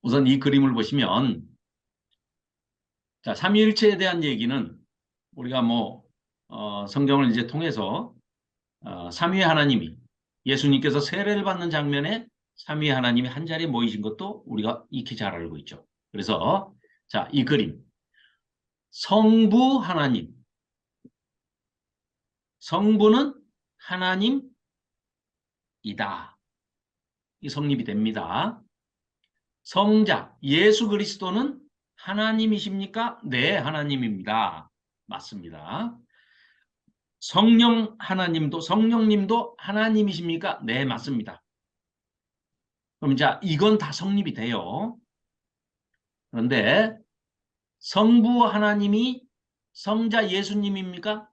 우선 이 그림을 보시면, 자, 삼위일체에 대한 얘기는 우리가 성경을 이제 통해서 삼위 하나님이 예수님께서 세례를 받는 장면에 삼위 하나님이 한 자리에 모이신 것도 우리가 익히 잘 알고 있죠. 그래서 자, 이 그림 성부 하나님, 성부는 하나님이다. 이 성립이 됩니다. 성자 예수 그리스도는 하나님이십니까? 네, 하나님입니다. 맞습니다. 성령님도 하나님이십니까? 네, 맞습니다. 그럼 자, 이건 다 성립이 돼요. 그런데 성부 하나님이 성자 예수님입니까?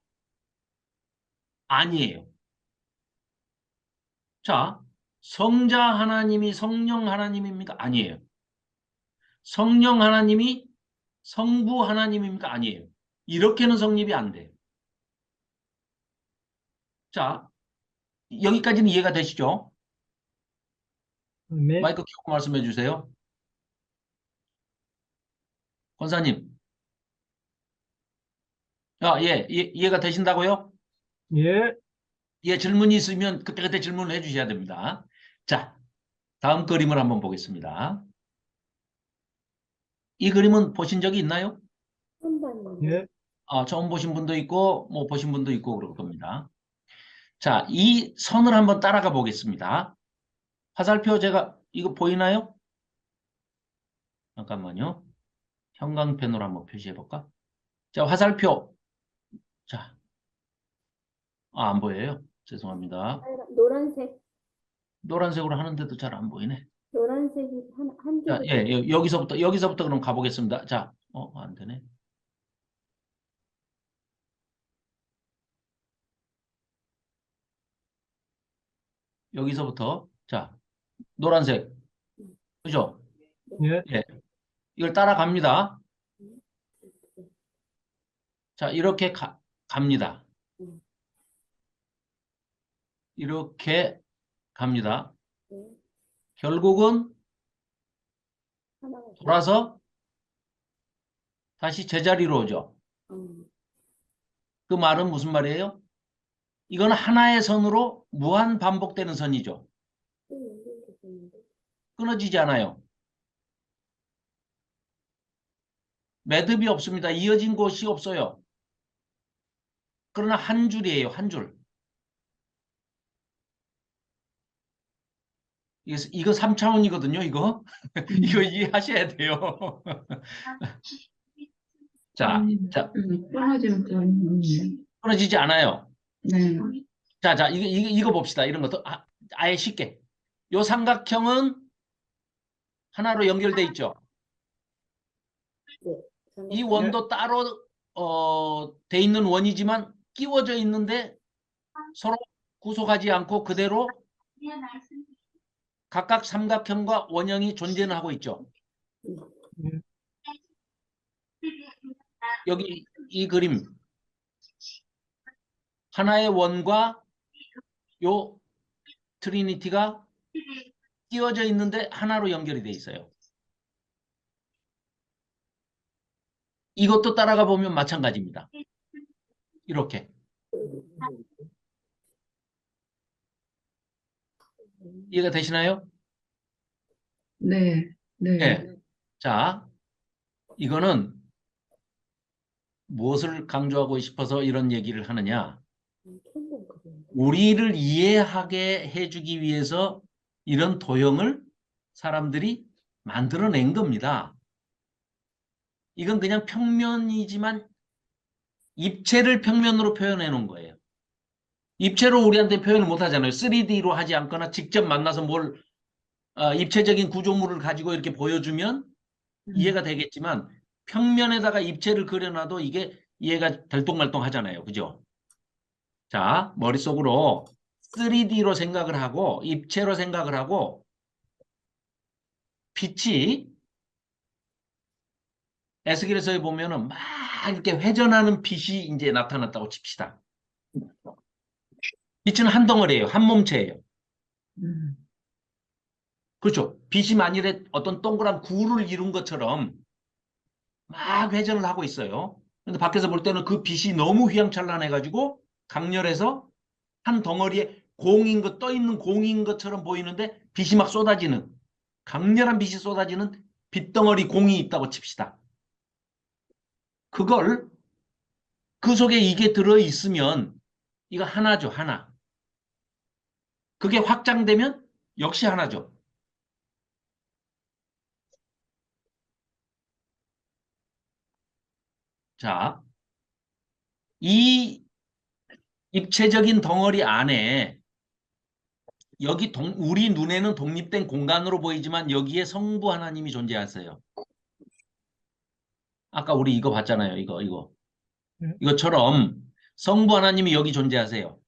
아니에요. 자, 성자 하나님이 성령 하나님입니까? 아니에요. 성령 하나님이 성부 하나님입니까? 아니에요. 이렇게는 성립이 안 돼요. 자, 여기까지는 이해가 되시죠? 네. 마이크 켜고 말씀해 주세요. 권사님. 이해가 되신다고요? 예. 예, 질문이 있으면 그때그때 질문을 해 주셔야 됩니다. 자, 다음 그림을 한번 보겠습니다. 이 그림은 보신 적이 있나요? 예. 처음 보신 분도 있고, 보신 분도 있고, 그럴 겁니다. 자, 이 선을 한번 따라가 보겠습니다. 화살표 이거 보이나요? 잠깐만요. 형광펜으로 한번 표시해 볼까? 자, 화살표. 자, 안 보여요? 죄송합니다. 노란색, 노란색으로 하는데도 잘 안 보이네. 노란색이 한 자, 개가 여기서부터 그럼 가보겠습니다. 자, 안 되네. 여기서부터, 자, 노란색. 그죠? 예. 예. 이걸 따라갑니다. 자, 이렇게 갑니다. 이렇게 갑니다. 결국은 돌아서 다시 제자리로 오죠. 그 말은 무슨 말이에요? 이건 하나의 선으로 무한 반복되는 선이죠. 끊어지지 않아요. 매듭이 없습니다. 이어진 곳이 없어요. 그러나 한 줄이에요. 한 줄. 이거 3차원이거든요. 이거. 이거 이해하셔야 돼요. 자, 끊어지지 않아요. 네. 자, 이거 봅시다. 이런 것도 아예 쉽게. 요 삼각형은 하나로 연결돼 있죠. 이 원도 따로 돼 있는 원이지만 끼워져 있는데 서로 구속하지 않고 그대로 각각 삼각형과 원형이 존재는 하고 있죠. 여기 이 그림 하나의 원과 요 트리니티가 끼워져 있는데 하나로 연결이 돼 있어요. 이것도 따라가 보면 마찬가지입니다. 이렇게. 이해가 되시나요? 네. 네. 네. 자, 이거는 무엇을 강조하고 싶어서 이런 얘기를 하느냐? 우리를 이해하게 해주기 위해서 이런 도형을 사람들이 만들어낸 겁니다. 이건 그냥 평면이지만 입체를 평면으로 표현해 놓은 거예요. 입체로 우리한테 표현을 못 하잖아요. 3D로 하지 않거나 직접 만나서 입체적인 구조물을 가지고 이렇게 보여주면 이해가 되겠지만 평면에다가 입체를 그려놔도 이게 이해가 들똥말똥 하잖아요. 그죠? 자, 머릿속으로 3D로 생각을 하고 입체로 생각을 하고 빛이 에스겔에서 보면은 막 이렇게 회전하는 빛이 이제 나타났다고 칩시다. 빛은 한 덩어리예요. 한 몸체예요. 그렇죠. 빛이 만일에 어떤 동그란 구를 이룬 것처럼 막 회전을 하고 있어요. 근데 밖에서 볼 때는 그 빛이 너무 휘황찬란해가지고 강렬해서 한 덩어리에 공인 것, 떠 있는 공인 것처럼 보이는데 빛이 막 쏟아지는, 강렬한 빛이 쏟아지는 빛덩어리 공이 있다고 칩시다. 그걸 그 속에 이게 들어 있으면 이거 하나죠, 하나. 그게 확장되면 역시 하나죠. 자, 이 입체적인 덩어리 안에 여기 우리 눈에는 독립된 공간으로 보이지만 여기에 성부 하나님이 존재하세요. 아까 우리 이거 봤잖아요. 이거. 네. 이것처럼 성부 하나님이 여기 존재하세요.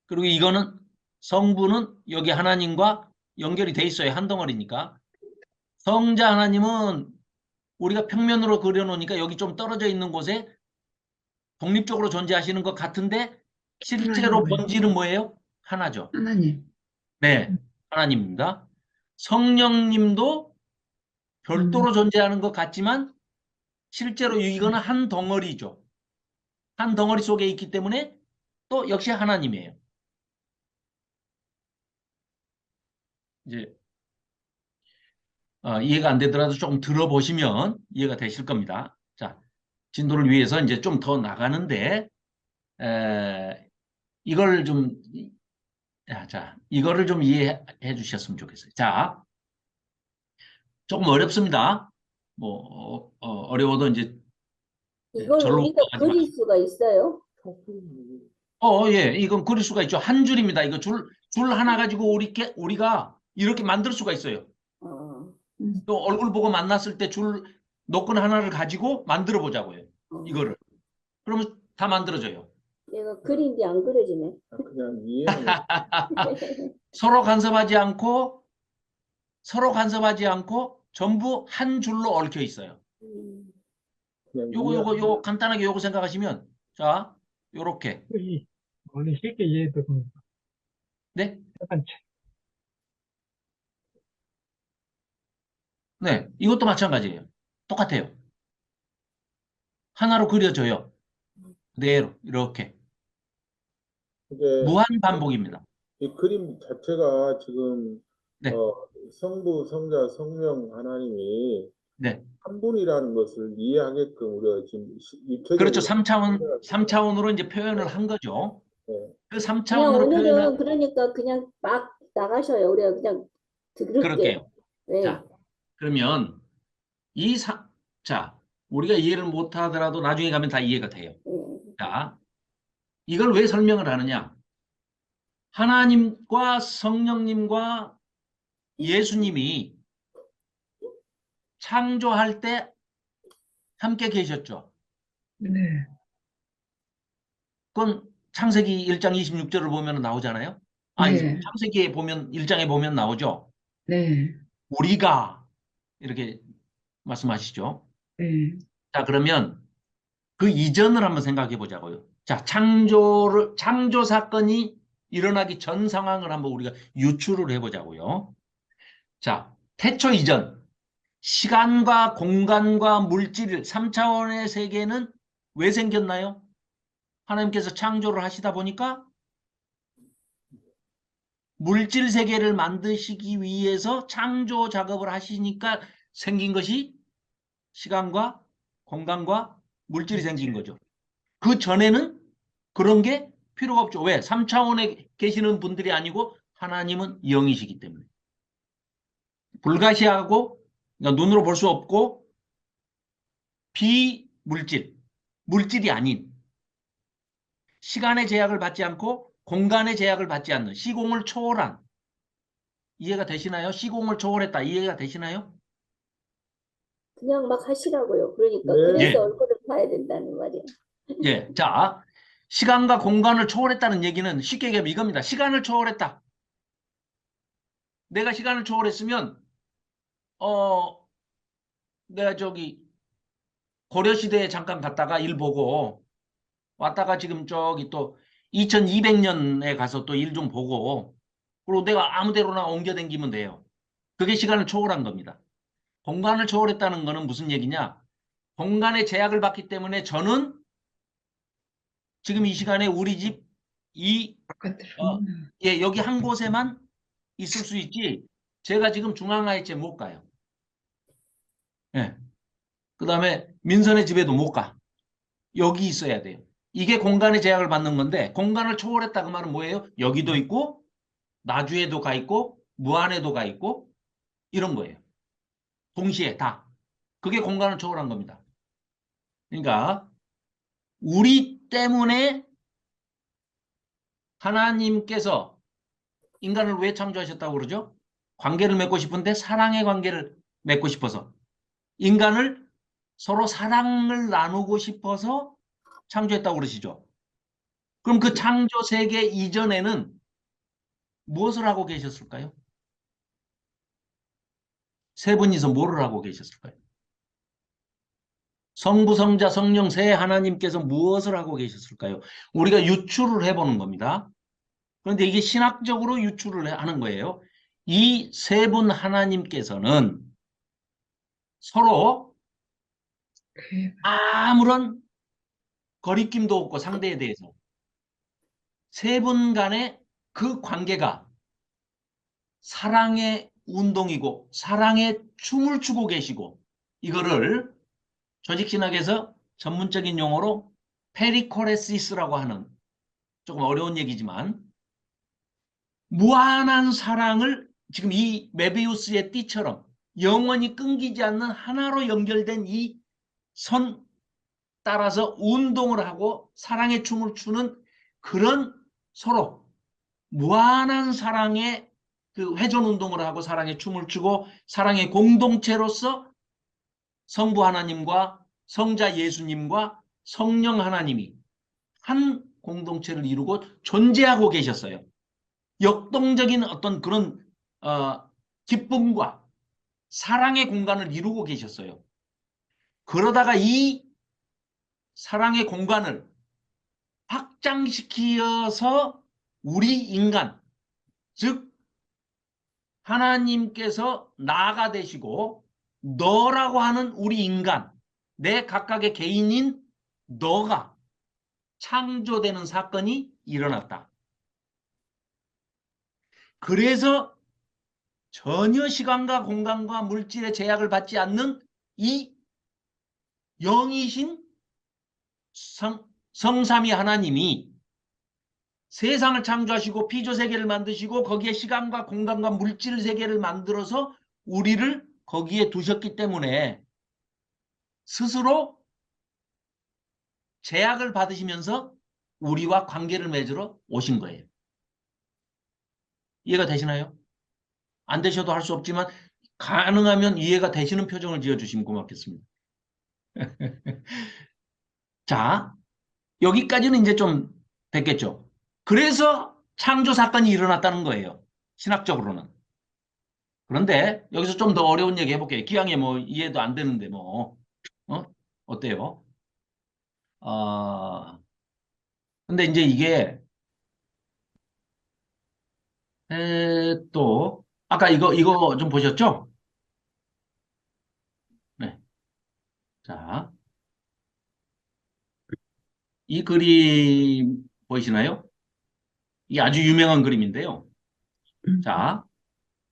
그리고 이거는 성부는 여기 하나님과 연결이 돼 있어요. 한 덩어리니까. 성자 하나님은 우리가 평면으로 그려놓으니까 여기 좀 떨어져 있는 곳에 독립적으로 존재하시는 것 같은데 실제로 하나님, 본질은 뭐예요? 하나죠. 하나님. 네, 하나님입니다. 성령님도 음, 별도로 존재하는 것 같지만 실제로 이거는 한 덩어리죠. 한 덩어리 속에 있기 때문에 또 역시 하나님이에요. 이제 이해가 안 되더라도 조금 들어보시면 이해가 되실 겁니다. 자, 진도를 위해서 이제 좀 더 나가는데 이걸 좀 이거를 좀 이해해 주셨으면 좋겠어요. 자, 조금 어렵습니다. 뭐 어려워도 이제 이걸 절로 우리가 가지 그릴 마시고. 수가 있어요? 예, 이건 그릴 수가 있죠. 한 줄입니다. 이거 줄 하나 가지고 우리가 이렇게 만들 수가 있어요. 어, 또 얼굴 보고 만났을 때 줄 노건 하나를 가지고 만들어 보자고요. 이거를. 그러면 다 만들어져요. 내가 그린 게 안 그려지네. 그냥 이해하는. 서로 간섭하지 않고 전부 한 줄로 얽혀 있어요. 음, 그냥 요거 간단하게 요거 생각하시면 자, 요렇게. 원래 쉽게 이해되는 네? 약간 네. 이것도 마찬가지예요. 똑같아요. 하나로 그려져요. 그대로 이렇게. 이게 무한 반복입니다. 이 그림 자체가 지금 네. 어, 성부, 성자, 성령 하나님이 네. 한 분이라는 것을 이해하게끔 우리가 지금 그렇죠. 입체적으로 3차원으로 이제 표현을 한 거죠. 네. 그 그냥 3차원으로 표현을 오늘은 그러니까 그냥 막 나가셔요. 우리가 그냥 들을게요. 그럴게요. 네. 자, 그러면 자, 우리가 이해를 못 하더라도 나중에 가면 다 이해가 돼요. 네. 자, 이걸 왜 설명을 하느냐? 하나님과 성령님과 예수님이 창조할 때 함께 계셨죠. 네, 그건 창세기 1장 26절을 보면 나오잖아요. 네, 창세기에 보면 1장에 보면 나오죠. 네, 우리가 이렇게 말씀하시죠. 네. 자, 그러면 그 이전을 한번 생각해 보자고요. 자, 창조 사건이 일어나기 전 상황을 한번 우리가 유추를 해 보자고요. 자, 태초 이전, 시간과 공간과 물질, 3차원의 세계는 왜 생겼나요? 하나님께서 창조를 하시다 보니까 물질 세계를 만드시기 위해서 창조 작업을 하시니까 생긴 것이 시간과 공간과 물질이 생긴 거죠. 그 전에는 그런 게 필요가 없죠. 왜? 3차원에 계시는 분들이 아니고 하나님은 영이시기 때문에. 불가시하고 그러니까 눈으로 볼 수 없고 비물질, 물질이 아닌 시간의 제약을 받지 않고 공간의 제약을 받지 않는 시공을 초월한 이해가 되시나요? 시공을 초월했다. 이해가 되시나요? 그냥 막 하시라고요. 그러니까 네. 그래서 예. 얼굴을 봐야 된다는 말이에요. 예. 자, 시간과 공간을 초월했다는 얘기는 쉽게 얘기하면 이겁니다. 시간을 초월했다. 내가 시간을 초월했으면 내가 고려시대에 잠깐 갔다가 일 보고 왔다가 지금 저기 또 2200년에 가서 또 일 좀 보고 그리고 내가 아무 데로나 옮겨 다니면 돼요. 그게 시간을 초월한 겁니다. 공간을 초월했다는 거는 무슨 얘기냐? 공간의 제약을 받기 때문에 저는 지금 이 시간에 우리 집 바깥으로. 예, 여기 한 곳에만 있을 수 있지. 제가 지금 중앙아이째 못 가요. 예. 그 다음에 민선의 집에도 못 가. 여기 있어야 돼요. 이게 공간의 제약을 받는 건데 공간을 초월했다 그 말은 뭐예요? 여기도 있고 나주에도 가 있고 무안에도 가 있고 이런 거예요. 동시에 다. 그게 공간을 초월한 겁니다. 그러니까 우리 때문에 하나님께서 인간을 왜 창조하셨다고 그러죠? 관계를 맺고 싶은데 사랑의 관계를 맺고 싶어서 인간을 서로 사랑을 나누고 싶어서 창조했다고 그러시죠. 그럼 그 창조 세계 이전에는 무엇을 하고 계셨을까요? 세 분이서 뭐를 하고 계셨을까요? 성부, 성자, 성령 세 하나님께서 무엇을 하고 계셨을까요? 우리가 유추를 해보는 겁니다. 그런데 이게 신학적으로 유추를 하는 거예요. 이 세 분 하나님께서는 서로 그, 아무런 거리낌도 없고 상대에 대해서 세 분 간의 그 관계가 사랑의 운동이고 사랑의 춤을 추고 계시고 이거를 조직신학에서 전문적인 용어로 페리코레시스라고 하는 조금 어려운 얘기지만 무한한 사랑을 지금 이 메비우스의 띠처럼 영원히 끊기지 않는 하나로 연결된 이 선 따라서 운동을 하고 사랑의 춤을 추는 그런 서로 무한한 사랑의 그 회전 운동을 하고 사랑의 춤을 추고 사랑의 공동체로서 성부 하나님과 성자 예수님과 성령 하나님이 한 공동체를 이루고 존재하고 계셨어요. 역동적인 어떤 그런 기쁨과 사랑의 공간을 이루고 계셨어요. 그러다가 이 사랑의 공간을 확장시켜서 우리 인간, 즉 하나님께서 나가 되시고 너라고 하는 우리 인간, 내 각각의 개인인 너가 창조되는 사건이 일어났다. 그래서 전혀 시간과 공간과 물질의 제약을 받지 않는 이 영이신 성삼위 하나님이 세상을 창조하시고 피조세계를 만드시고 거기에 시간과 공간과 물질 세계를 만들어서 우리를 거기에 두셨기 때문에 스스로 제약을 받으시면서 우리와 관계를 맺으러 오신 거예요. 이해가 되시나요? 안 되셔도 할 수 없지만 가능하면 이해가 되시는 표정을 지어주시면 고맙겠습니다. 자, 여기까지는 이제 좀 됐겠죠. 그래서 창조 사건이 일어났다는 거예요. 신학적으로는. 그런데 여기서 좀 더 어려운 얘기 해볼게요. 기왕에 뭐 이해도 안 되는데 뭐 어때요? 근데 이제 이게 또 아까 이거 좀 보셨죠? 네. 자, 이 그림 보이시나요? 이게 아주 유명한 그림인데요. 자,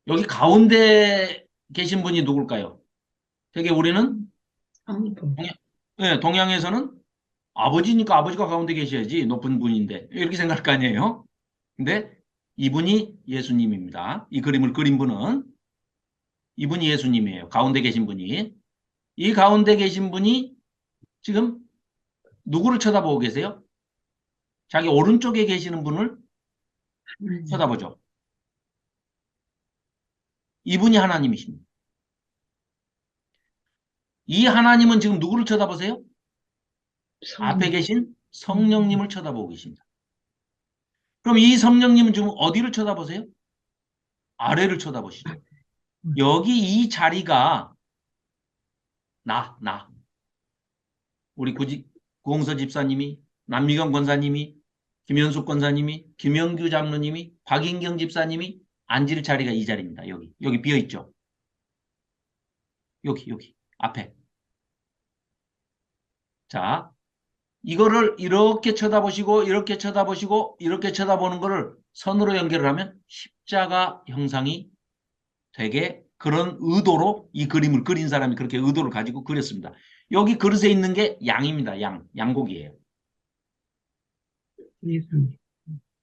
여기 가운데 계신 분이 누굴까요? 되게 우리는 성부. 동양에서는 아버지니까 아버지가 가운데 계셔야지 높은 분인데 이렇게 생각할 거 아니에요? 근데 이분이 예수님입니다. 이 그림을 그린 분은 이분이 예수님이에요. 가운데 계신 분이. 이 가운데 계신 분이 지금 누구를 쳐다보고 계세요? 자기 오른쪽에 계시는 분을 하나님. 쳐다보죠. 이분이 하나님이십니다. 이 하나님은 지금 누구를 쳐다보세요? 앞에 계신 성령님을 쳐다보고 계십니다. 그럼 이 성령님은 지금 어디를 쳐다보세요? 아래를 쳐다보시죠. 여기 이 자리가 나. 우리 구홍서 집사님이, 남미경 권사님이, 김현숙 권사님이, 김영규 장로님이, 박인경 집사님이 앉을 자리가 이 자리입니다. 여기 비어있죠. 여기 앞에. 자, 이거를 이렇게 쳐다보시고 이렇게 쳐다보시고 이렇게 쳐다보는 거를 선으로 연결을 하면 십자가 형상이 되게 그런 의도로 이 그림을 그린 사람이 그렇게 의도를 가지고 그렸습니다. 여기 그릇에 있는 게 양입니다. 양고기예요. 예수님.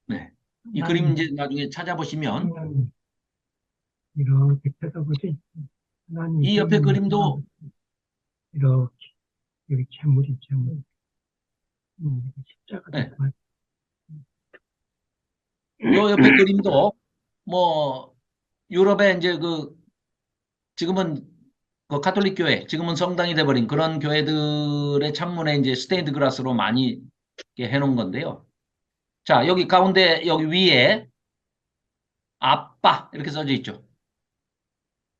네. 이 그림 이제 나중에 찾아보시면 이렇게 쳐다보지. 하나님 이 옆에 그림도 이렇게 여기 재물이 십자가 네. 되고 요 옆에 그림도 뭐 유럽에 이제 그 지금은 그 가톨릭 교회, 지금은 성당이 돼버린 그런 교회들의 창문에 이제 스테인드 글라스로 많이 이렇게 해놓은 건데요. 자, 여기 가운데 여기 위에 아빠 이렇게 써져 있죠.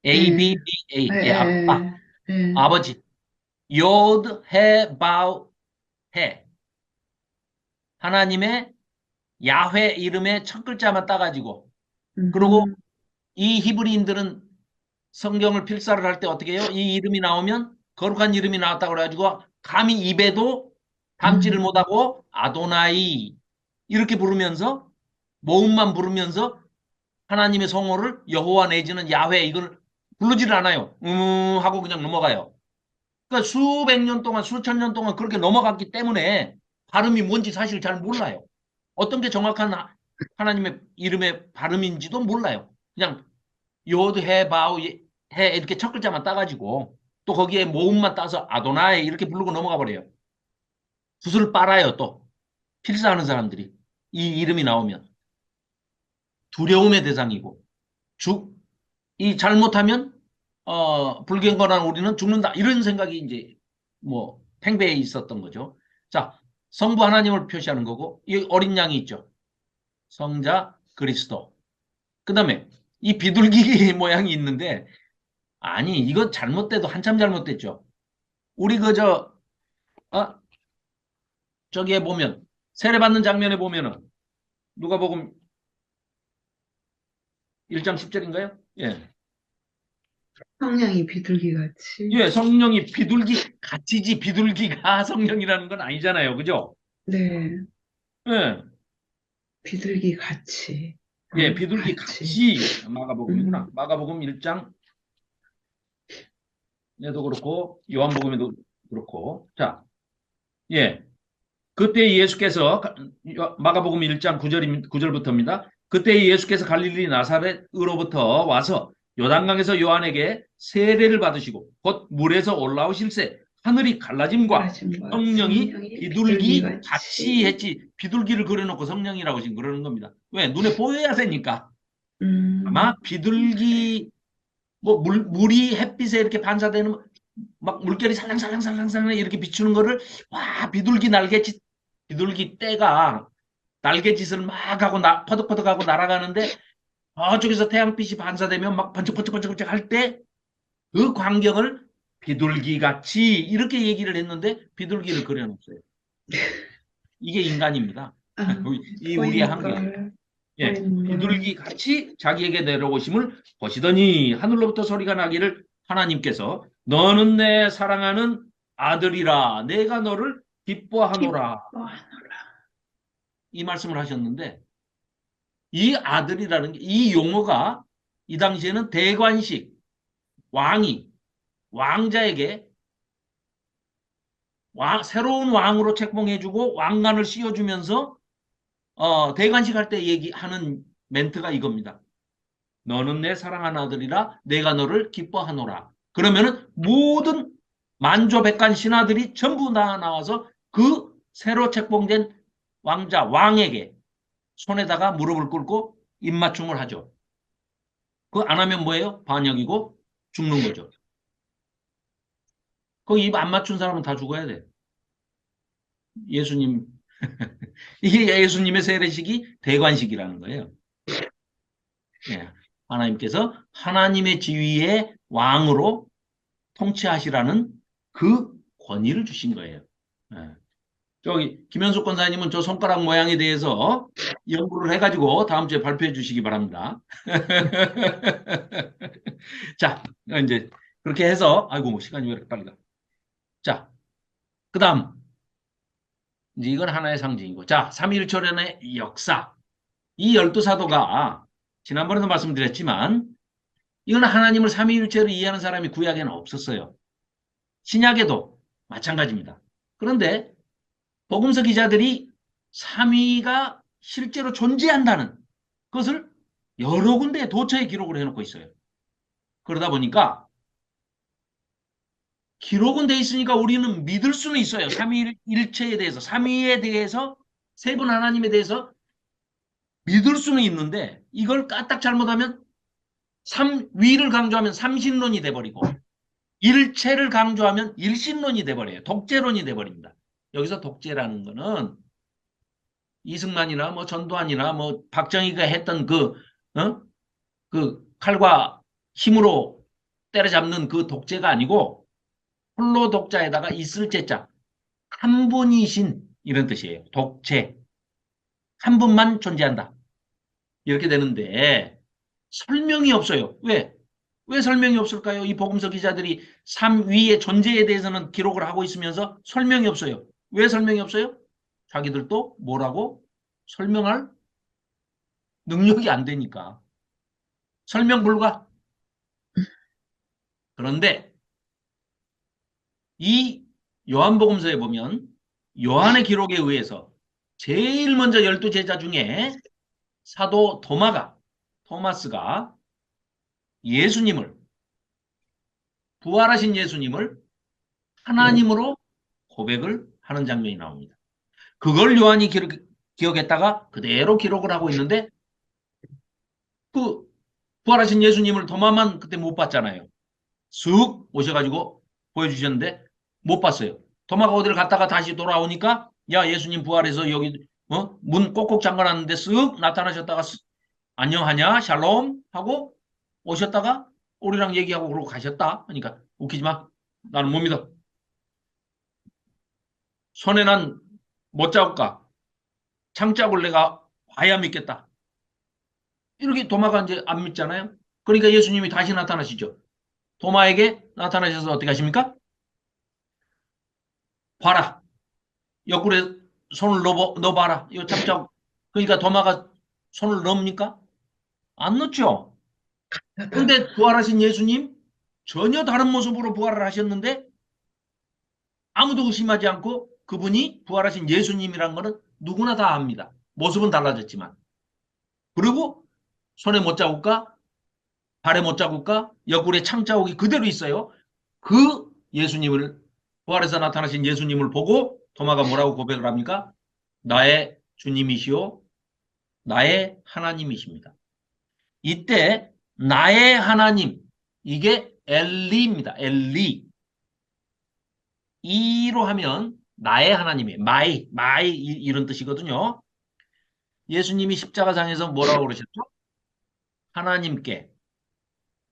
A, B, B, A. 예, 예, 아빠, 예. 아버지. 요드, 해, 바우, 해. 하나님의 야훼 이름의 첫 글자만 따가지고. 그리고 이 히브리인들은 성경을 필사를 할 때 어떻게 해요? 이 이름이 나오면 거룩한 이름이 나왔다고 그래가지고 감히 입에도 담지를 못하고 아도나이 이렇게 부르면서 모음만 부르면서 하나님의 성호를 여호와 내지는 야훼 이걸 부르지를 않아요. 하고 그냥 넘어가요. 그러니까 수백 년 동안 수천 년 동안 그렇게 넘어갔기 때문에 발음이 뭔지 사실 잘 몰라요. 어떤 게 정확한 하나님의 이름의 발음인지도 몰라요. 그냥 요드 해 바우 해 이렇게 첫 글자만 따가지고 또 거기에 모음만 따서 아도나이 이렇게 부르고 넘어가 버려요. 붓을 빨아요. 또 필사하는 사람들이 이 이름이 나오면 두려움의 대상이고 이 잘못하면 불경건한 우리는 죽는다 이런 생각이 이제 뭐 팽배해 있었던 거죠. 자, 성부 하나님을 표시하는 거고 이 어린 양이 있죠. 성자 그리스도. 그다음에 이 비둘기 모양이 있는데 아니 이거 잘못돼도 한참 잘못됐죠. 우리 저기에 보면 세례받는 장면에 보면은 누가복음 1장 10절인가요? 예. 성령이 비둘기 같이. 예, 성령이 비둘기 같이지 비둘기가 성령이라는 건 아니잖아요. 그죠? 네, 예. 비둘기 같이. 예, 비둘기 같이 마가복음이구나. 마가복음 1장 에도 그렇고 요한복음에도 그렇고. 자. 예. 그때 예수께서 마가복음 1장 9절부터입니다. 그때 예수께서 갈릴리 나사렛으로부터 와서 요단강에서 요한에게 세례를 받으시고 곧 물에서 올라오실새 하늘이 갈라짐과 성령이 비둘기 같이 했지 비둘기를 그려놓고 성령이라고 지금 그러는 겁니다. 왜? 눈에 보여야 되니까. 아마 비둘기 뭐 물이 햇빛에 이렇게 반사되는 막 물결이 살랑살랑살랑살랑 이렇게 비추는 거를 와 비둘기 떼가 날개짓을 막 하고 퍼덕퍼덕하고 날아가는데 저쪽에서 태양빛이 반사되면 막 번쩍번쩍번쩍 할 때 그 광경을 비둘기 같이 이렇게 얘기를 했는데 비둘기를 그려놓았어요. 이게 인간입니다. 이 우리의 한계. 예, 비둘기 같이 자기에게 내려오심을 보시더니 하늘로부터 소리가 나기를 하나님께서 너는 내 사랑하는 아들이라 내가 너를 기뻐하노라. 이 말씀을 하셨는데 이 아들이라는 게 이 용어가 이 당시에는 대관식 왕이 왕자에게 새로운 왕으로 책봉해주고 왕관을 씌워주면서 대관식 할 때 얘기하는 멘트가 이겁니다. 너는 내 사랑하는 아들이라 내가 너를 기뻐하노라. 그러면은 모든 만조백관 신하들이 전부 다 나와서 그 새로 책봉된 왕에게 손에다가 무릎을 꿇고 입맞춤을 하죠. 그거 안 하면 뭐예요? 반역이고 죽는 거죠. 거기 입 안 맞춘 사람은 다 죽어야 돼. 예수님 이게 예수님의 세례식이 대관식이라는 거예요. 예. 하나님께서 하나님의 지위의 왕으로 통치하시라는 그 권위를 주신 거예요. 예. 저기 김현숙 권사님은 저 손가락 모양에 대해서 연구를 해가지고 다음 주에 발표해 주시기 바랍니다. 자, 이제 그렇게 해서, 아이고, 시간이 왜 이렇게 빨리 가. 자, 그 다음. 이제 이건 하나의 상징이고. 자, 삼위일체론의 역사. 이 12사도가, 지난번에도 말씀드렸지만, 이건 하나님을 삼위일체로 이해하는 사람이 구약에는 없었어요. 신약에도 마찬가지입니다. 그런데, 복음서 기자들이 삼위가 실제로 존재한다는 것을 여러 군데에 도처에 기록을 해놓고 있어요. 그러다 보니까 기록은 돼 있으니까 우리는 믿을 수는 있어요. 삼위일체에 대해서, 삼위에 대해서, 세 분 하나님에 대해서 믿을 수는 있는데 이걸 까딱 잘못하면 삼위를 강조하면 삼신론이 돼버리고 일체를 강조하면 일신론이 돼버려요. 독재론이 돼버립니다. 여기서 독재라는 거는 이승만이나 뭐 전두환이나 뭐 박정희가 했던 그 칼과 힘으로 때려잡는 그 독재가 아니고 홀로 독자에다가 있을 제자 한 분이신 이런 뜻이에요. 독재 한 분만 존재한다. 이렇게 되는데 설명이 없어요. 왜? 왜 설명이 없을까요? 이 복음서 기자들이 삼위의 존재에 대해서는 기록을 하고 있으면서 설명이 없어요. 왜 설명이 없어요? 자기들도 뭐라고 설명할 능력이 안 되니까. 설명 불가. 그런데 이 요한복음서에 보면 요한의 기록에 의해서 제일 먼저 12제자 중에 사도 토마스가 예수님을, 부활하신 예수님을 하나님으로 고백을 하는 장면이 나옵니다. 그걸 요한이 기억했다가 그대로 기록을 하고 있는데 그 부활하신 예수님을 도마만 그때 못 봤잖아요. 쑥 오셔가지고 보여주셨는데 못 봤어요. 도마가 어디를 갔다가 다시 돌아오니까 야 예수님 부활해서 여기 문 꼭꼭 잠가놨는데 쓱 나타나셨다가 안녕하냐 샬롬 하고 오셨다가 우리랑 얘기하고 그러고 가셨다 하니까 웃기지 마. 나는 못 믿어. 손에 난 못 자국과 창자국을 내가 봐야 믿겠다. 이렇게 도마가 이제 안 믿잖아요. 그러니까 예수님이 다시 나타나시죠. 도마에게 나타나셔서 어떻게 하십니까? 봐라. 옆구리에 손을 넣어봐라. 이 창자국. 그러니까 도마가 손을 넣습니까? 안 넣죠. 그런데 부활하신 예수님 전혀 다른 모습으로 부활을 하셨는데 아무도 의심하지 않고 그분이 부활하신 예수님이라는 것은 누구나 다 압니다. 모습은 달라졌지만. 그리고 손에 못 자국과 발에 못 자국과 옆구리에 창 자국이 그대로 있어요. 그 예수님을 부활해서 나타나신 예수님을 보고 토마가 뭐라고 고백을 합니까? 나의 주님이시오 나의 하나님이십니다. 이때 나의 하나님 이게 엘리입니다. 엘리 이로 하면 나의 하나님이에요. 마이 이런 뜻이거든요. 예수님이 십자가상에서 뭐라고 그러셨죠? 하나님께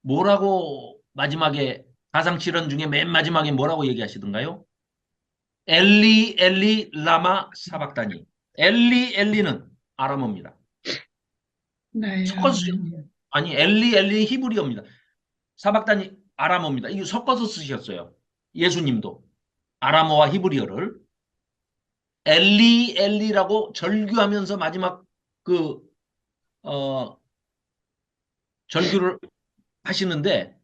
뭐라고 마지막에 가상칠언 중에 맨 마지막에 뭐라고 얘기하시던가요? 엘리 엘리 라마 사박다니. 엘리 엘리는 아람어입니다. 나의 섞어서 쓰- 하나님. 아니 엘리 엘리 히브리어입니다. 사박다니 아람어입니다. 이거 섞어서 쓰셨어요. 예수님도 아람어와 히브리어를 엘리 엘리라고 절규하면서 마지막 그 절규를 하시는데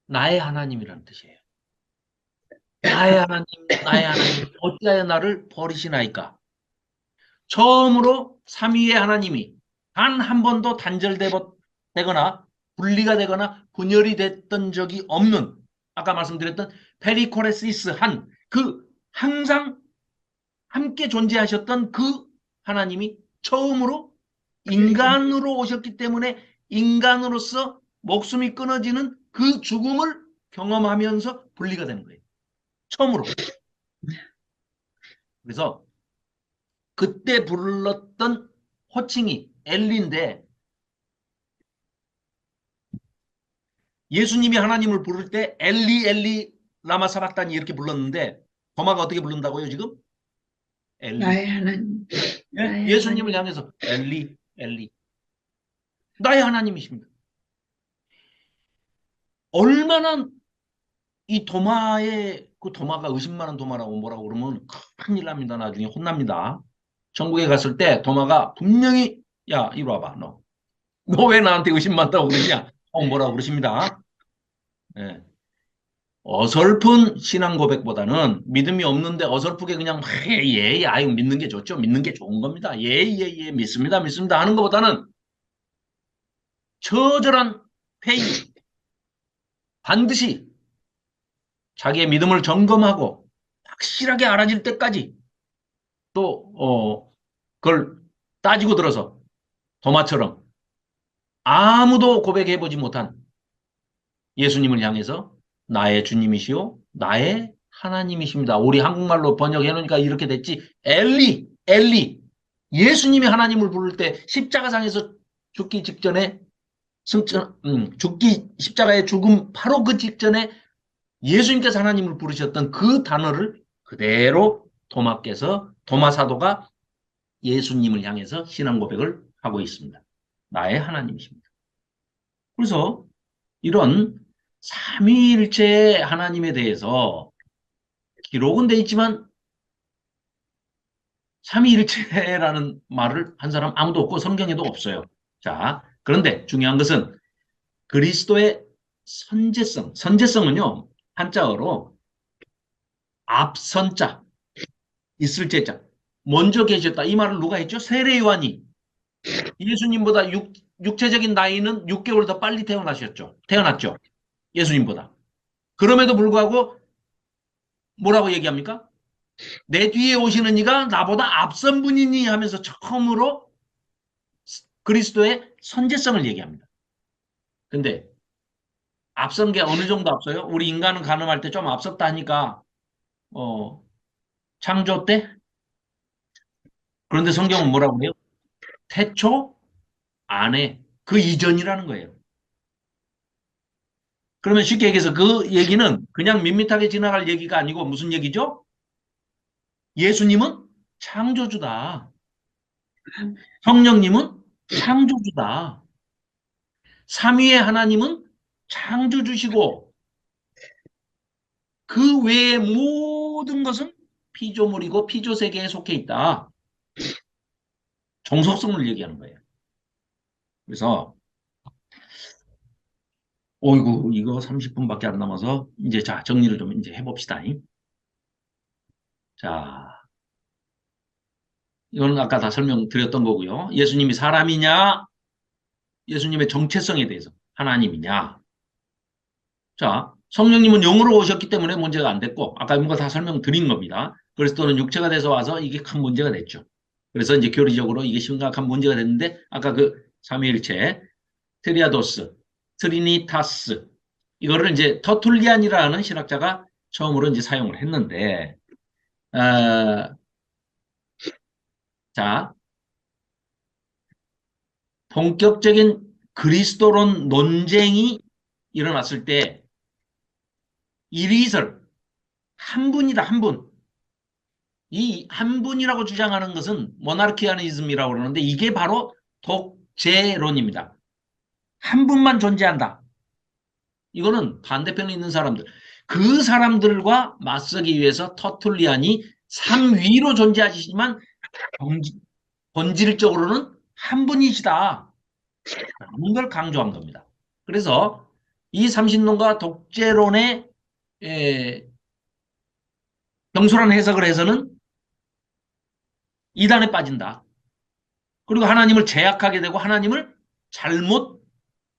나의 하나님이라는 뜻이에요. 나의 하나님, 어찌하여 나를 버리시나이까? 처음으로 삼위의 하나님이 단 한 번도 단절되거나 분리가 되거나 분열이 됐던 적이 없는 아까 말씀드렸던 페리코레시스 그 항상 함께 존재하셨던 그 하나님이 처음으로 인간으로 오셨기 때문에 인간으로서 목숨이 끊어지는 그 죽음을 경험하면서 분리가 되는 거예요. 처음으로. 그래서 그때 불렀던 호칭이 엘리인데 예수님이 하나님을 부를 때 엘리 엘리 라마 사박다니 이렇게 불렀는데 도마가 어떻게 부른다고요 지금? 엘리. 나의 하나님. 예? 나의 예수님을 하나님. 향해서 엘리 엘리 나의 하나님이십니다. 얼마나 이 도마에 그 도마가 의심 많은 도마라고 뭐라고 그러면 큰일 납니다. 나중에 혼납니다. 천국에 갔을 때 도마가 분명히 야 이리 와봐 너. 너 왜 나한테 의심 많다고 그러냐? 뭐라고 그러십니다. 예. 어설픈 신앙 고백보다는 믿음이 없는데 어설프게 그냥 예, 예, 아유 믿는 게 좋죠. 믿는 게 좋은 겁니다. 예, 예, 예, 믿습니다, 믿습니다 하는 것보다는 처절한 회의, 반드시 자기의 믿음을 점검하고 확실하게 알아질 때까지 또 그걸 따지고 들어서 도마처럼 아무도 고백해보지 못한 예수님을 향해서 나의 주님이시요 나의 하나님이십니다. 우리 한국말로 번역해 놓으니까 이렇게 됐지. 엘리, 엘리. 예수님이 하나님을 부를 때 십자가상에서 죽기 직전에 죽기 십자가의 죽음 바로 그 직전에 예수님께서 하나님을 부르셨던 그 단어를 그대로 도마 사도가 예수님을 향해서 신앙 고백을 하고 있습니다. 나의 하나님이십니다. 그래서 이런 삼위일체 하나님에 대해서 기록은 돼 있지만 삼위일체라는 말을 한 사람 아무도 없고 성경에도 없어요. 자, 그런데 중요한 것은 그리스도의 선제성. 선제성은요, 한자어로 앞선자, 있을제자, 먼저 계셨다. 이 말을 누가 했죠? 세례 요한이. 예수님보다 육체적인 나이는 6개월 더 빨리 태어났죠. 예수님보다. 그럼에도 불구하고 뭐라고 얘기합니까? 내 뒤에 오시는 이가 나보다 앞선 분이니 하면서 처음으로 그리스도의 선제성을 얘기합니다. 근데 앞선 게 어느 정도 앞서요? 우리 인간은 가늠할 때 좀 앞섰다 하니까 창조 때? 그런데 성경은 뭐라고 해요? 태초 안에 그 이전이라는 거예요. 그러면 쉽게 얘기해서 그 얘기는 그냥 밋밋하게 지나갈 얘기가 아니고 무슨 얘기죠? 예수님은 창조주다. 성령님은 창조주다. 삼위의 하나님은 창조주시고 그 외의 모든 것은 피조물이고 피조세계에 속해 있다. 정속성을 얘기하는 거예요. 그래서 어이구 이거 30분밖에 안 남아서 이제 자 정리를 좀 이제 해봅시다. 자 이건 아까 다 설명드렸던 거고요. 예수님이 사람이냐 예수님의 정체성에 대해서 하나님이냐. 자 성령님은 영으로 오셨기 때문에 문제가 안 됐고 아까 이런 거 다 설명드린 겁니다. 그리스도는 육체가 돼서 와서 이게 큰 문제가 됐죠. 그래서 이제 교리적으로 이게 심각한 문제가 됐는데 아까 그 삼위일체 트리아도스, 트리니타스 이거를 이제 터툴리안이라는 신학자가 처음으로 이제 사용을 했는데 자 본격적인 그리스도론 논쟁이 일어났을 때 이리설 한 분이다 한 분. 이 한 분이라고 주장하는 것은 모나르키아니즘이라고 그러는데 이게 바로 독재론입니다. 한 분만 존재한다. 이거는 반대편에 있는 사람들. 그 사람들과 맞서기 위해서 터툴리안이 3위로 존재하시지만 본질적으로는 한 분이시다. 라는 걸 강조한 겁니다. 그래서 이 삼신론과 독재론의 경솔한 해석을 해서는 이단에 빠진다. 그리고 하나님을 제약하게 되고 하나님을 잘못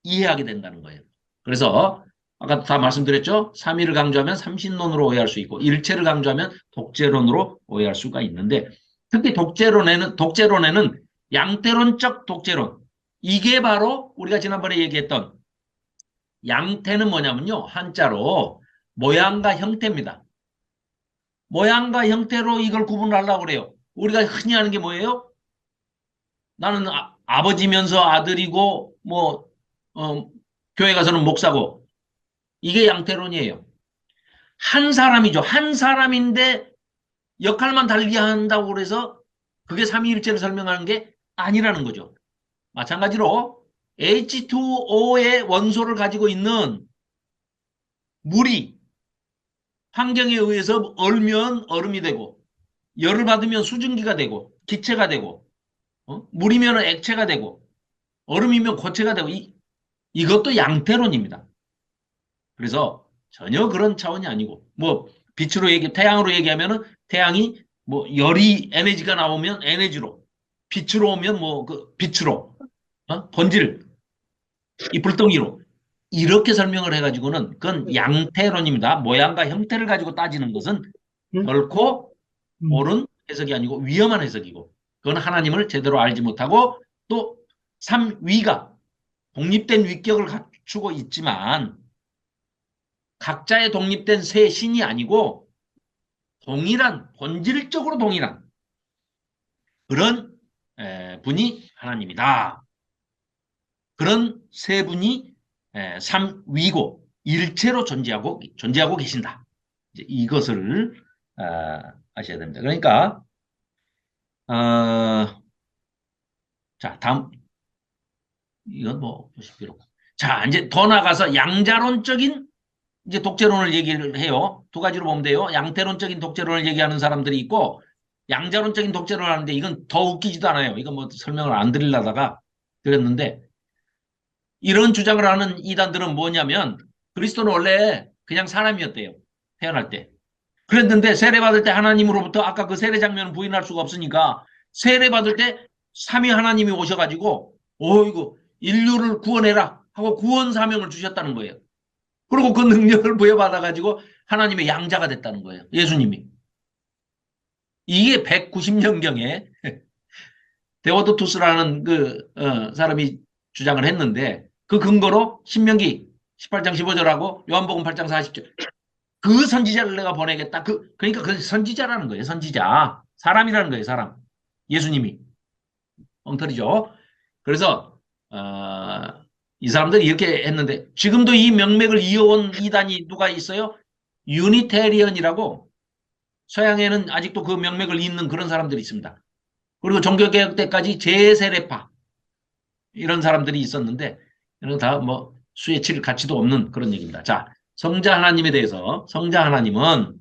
이해하게 된다는 거예요. 그래서 아까 다 말씀드렸죠. 삼위를 강조하면 삼신론으로 오해할 수 있고 일체를 강조하면 독재론으로 오해할 수가 있는데 특히 독재론에는 양태론적 독재론 이게 바로 우리가 지난번에 얘기했던 양태는 뭐냐면요. 한자로 모양과 형태입니다. 모양과 형태로 이걸 구분하려고 그래요. 우리가 흔히 하는 게 뭐예요? 나는 아버지면서 아들이고 교회 가서는 목사고 이게 양태론이에요. 한 사람이죠. 한 사람인데 역할만 달리 한다고 그래서 그게 삼위일체를 설명하는 게 아니라는 거죠. 마찬가지로 H2O의 원소를 가지고 있는 물이 환경에 의해서 얼면 얼음이 되고 열을 받으면 수증기가 되고 기체가 되고 물이면 액체가 되고 얼음이면 고체가 되고 이것도 양태론입니다. 그래서 전혀 그런 차원이 아니고 뭐 태양으로 얘기하면은 태양이 뭐 열이 에너지가 나오면 에너지로 빛으로 오면 뭐 그 빛으로 본질 이 불덩이로 이렇게 설명을 해가지고는 그건 양태론입니다. 모양과 형태를 가지고 따지는 것은 결코 옳은 해석이 아니고 위험한 해석이고 그건 하나님을 제대로 알지 못하고 또 삼위가 독립된 위격을 갖추고 있지만 각자의 독립된 세 신이 아니고 동일한 본질적으로 동일한 그런 분이 하나님이다. 그런 세 분이 삼위고 일체로 존재하고 계신다. 이제 이것을 아셔야 됩니다. 그러니까 자 다음 이건 뭐 보실 필요 없고 자 이제 더 나가서 양자론적인 이제 독재론을 얘기를 해요. 두 가지로 보면 돼요. 양태론적인 독재론을 얘기하는 사람들이 있고 양자론적인 독재론을 하는데 이건 더 웃기지도 않아요. 이건 뭐 설명을 안 드리려다가 드렸는데 이런 주장을 하는 이단들은 뭐냐면 그리스도는 원래 그냥 사람이었대요. 태어날 때. 그랬는데 세례받을 때 하나님으로부터 아까 그 세례 장면은 부인할 수가 없으니까 세례받을 때 삼위 하나님이 오셔가지고 이거 인류를 구원해라 하고 구원 사명을 주셨다는 거예요. 그리고 그 능력을 부여받아가지고 하나님의 양자가 됐다는 거예요. 예수님이. 이게 190년경에 데오도투스라는 그 사람이 주장을 했는데 그 근거로 신명기 18장 15절하고 요한복음 8장 40절 그 선지자를 내가 보내겠다. 그러니까 그 선지자라는 거예요. 선지자. 사람이라는 거예요. 사람. 예수님이. 엉터리죠. 그래서 이 사람들이 이렇게 했는데 지금도 이 명맥을 이어온 이단이 누가 있어요? 유니테리언이라고 서양에는 아직도 그 명맥을 잇는 그런 사람들이 있습니다. 그리고 종교개혁 때까지 제세례파 이런 사람들이 있었는데 이런 다 뭐 수에 칠 가치도 없는 그런 얘기입니다. 자, 성자 하나님에 대해서 성자 하나님은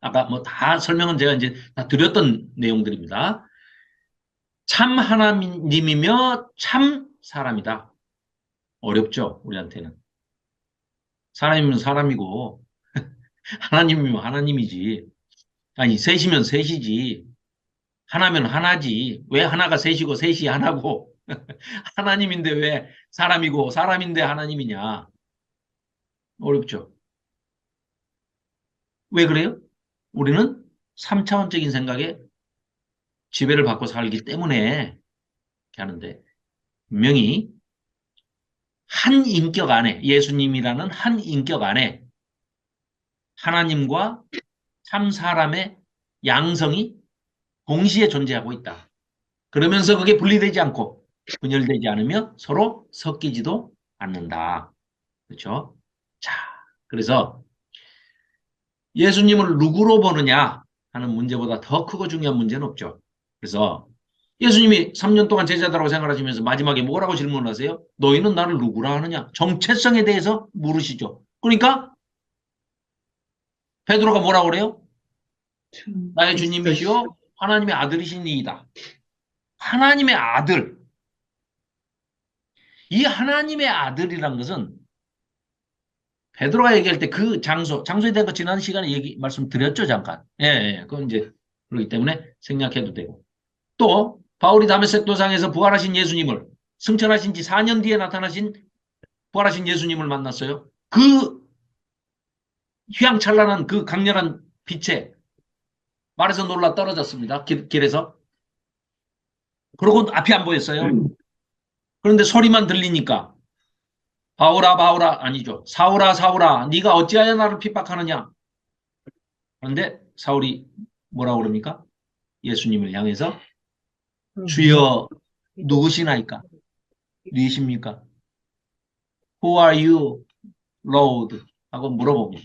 아까 뭐 다 설명은 제가 이제 다 드렸던 내용들입니다. 참 하나님이며 참 사람이다. 어렵죠, 우리한테는. 사람이면 사람이고 하나님이면 하나님이지. 아니 셋이면 셋이지. 하나면 하나지. 왜 하나가 셋이고 셋이 하나고 하나님인데 왜 사람이고 사람인데 하나님이냐. 어렵죠. 왜 그래요? 우리는 3차원적인 생각에 지배를 받고 살기 때문에 이렇게 하는데 분명히 한 인격 안에 예수님이라는 한 인격 안에 하나님과 참 사람의 양성이 동시에 존재하고 있다. 그러면서 그게 분리되지 않고 분열되지 않으며 서로 섞이지도 않는다. 그렇죠? 자, 그래서 예수님을 누구로 보느냐 하는 문제보다 더 크고 중요한 문제는 없죠. 그래서 예수님이 3년 동안 제자들하고 생활하시면서 마지막에 뭐라고 질문하세요? 너희는 나를 누구라 하느냐? 정체성에 대해서 물으시죠. 그러니까 베드로가 뭐라고 그래요? 나의 주님이시요 하나님의 아들이시니이다. 하나님의 아들. 이 하나님의 아들이란 것은 베드로가 얘기할 때 그 장소에 대한 거 지난 시간에 말씀드렸죠, 잠깐. 예, 그건 이제 그렇기 때문에 생략해도 되고. 또 바울이 다메섹 도상에서 부활하신 예수님을 승천하신 지 4년 뒤에 나타나신 부활하신 예수님을 만났어요. 그 휘황찬란한 그 강렬한 빛에 말에서 놀라 떨어졌습니다. 길에서. 그러고 앞이 안 보였어요. 그런데 소리만 들리니까 바울아 바울아 아니죠. 사울아 사울아 네가 어찌하여 나를 핍박하느냐. 그런데 사울이 뭐라고 그럽니까? 예수님을 향해서 주여 누구시나이까? 누구십니까? Who are you, Lord? 하고 물어봅니다.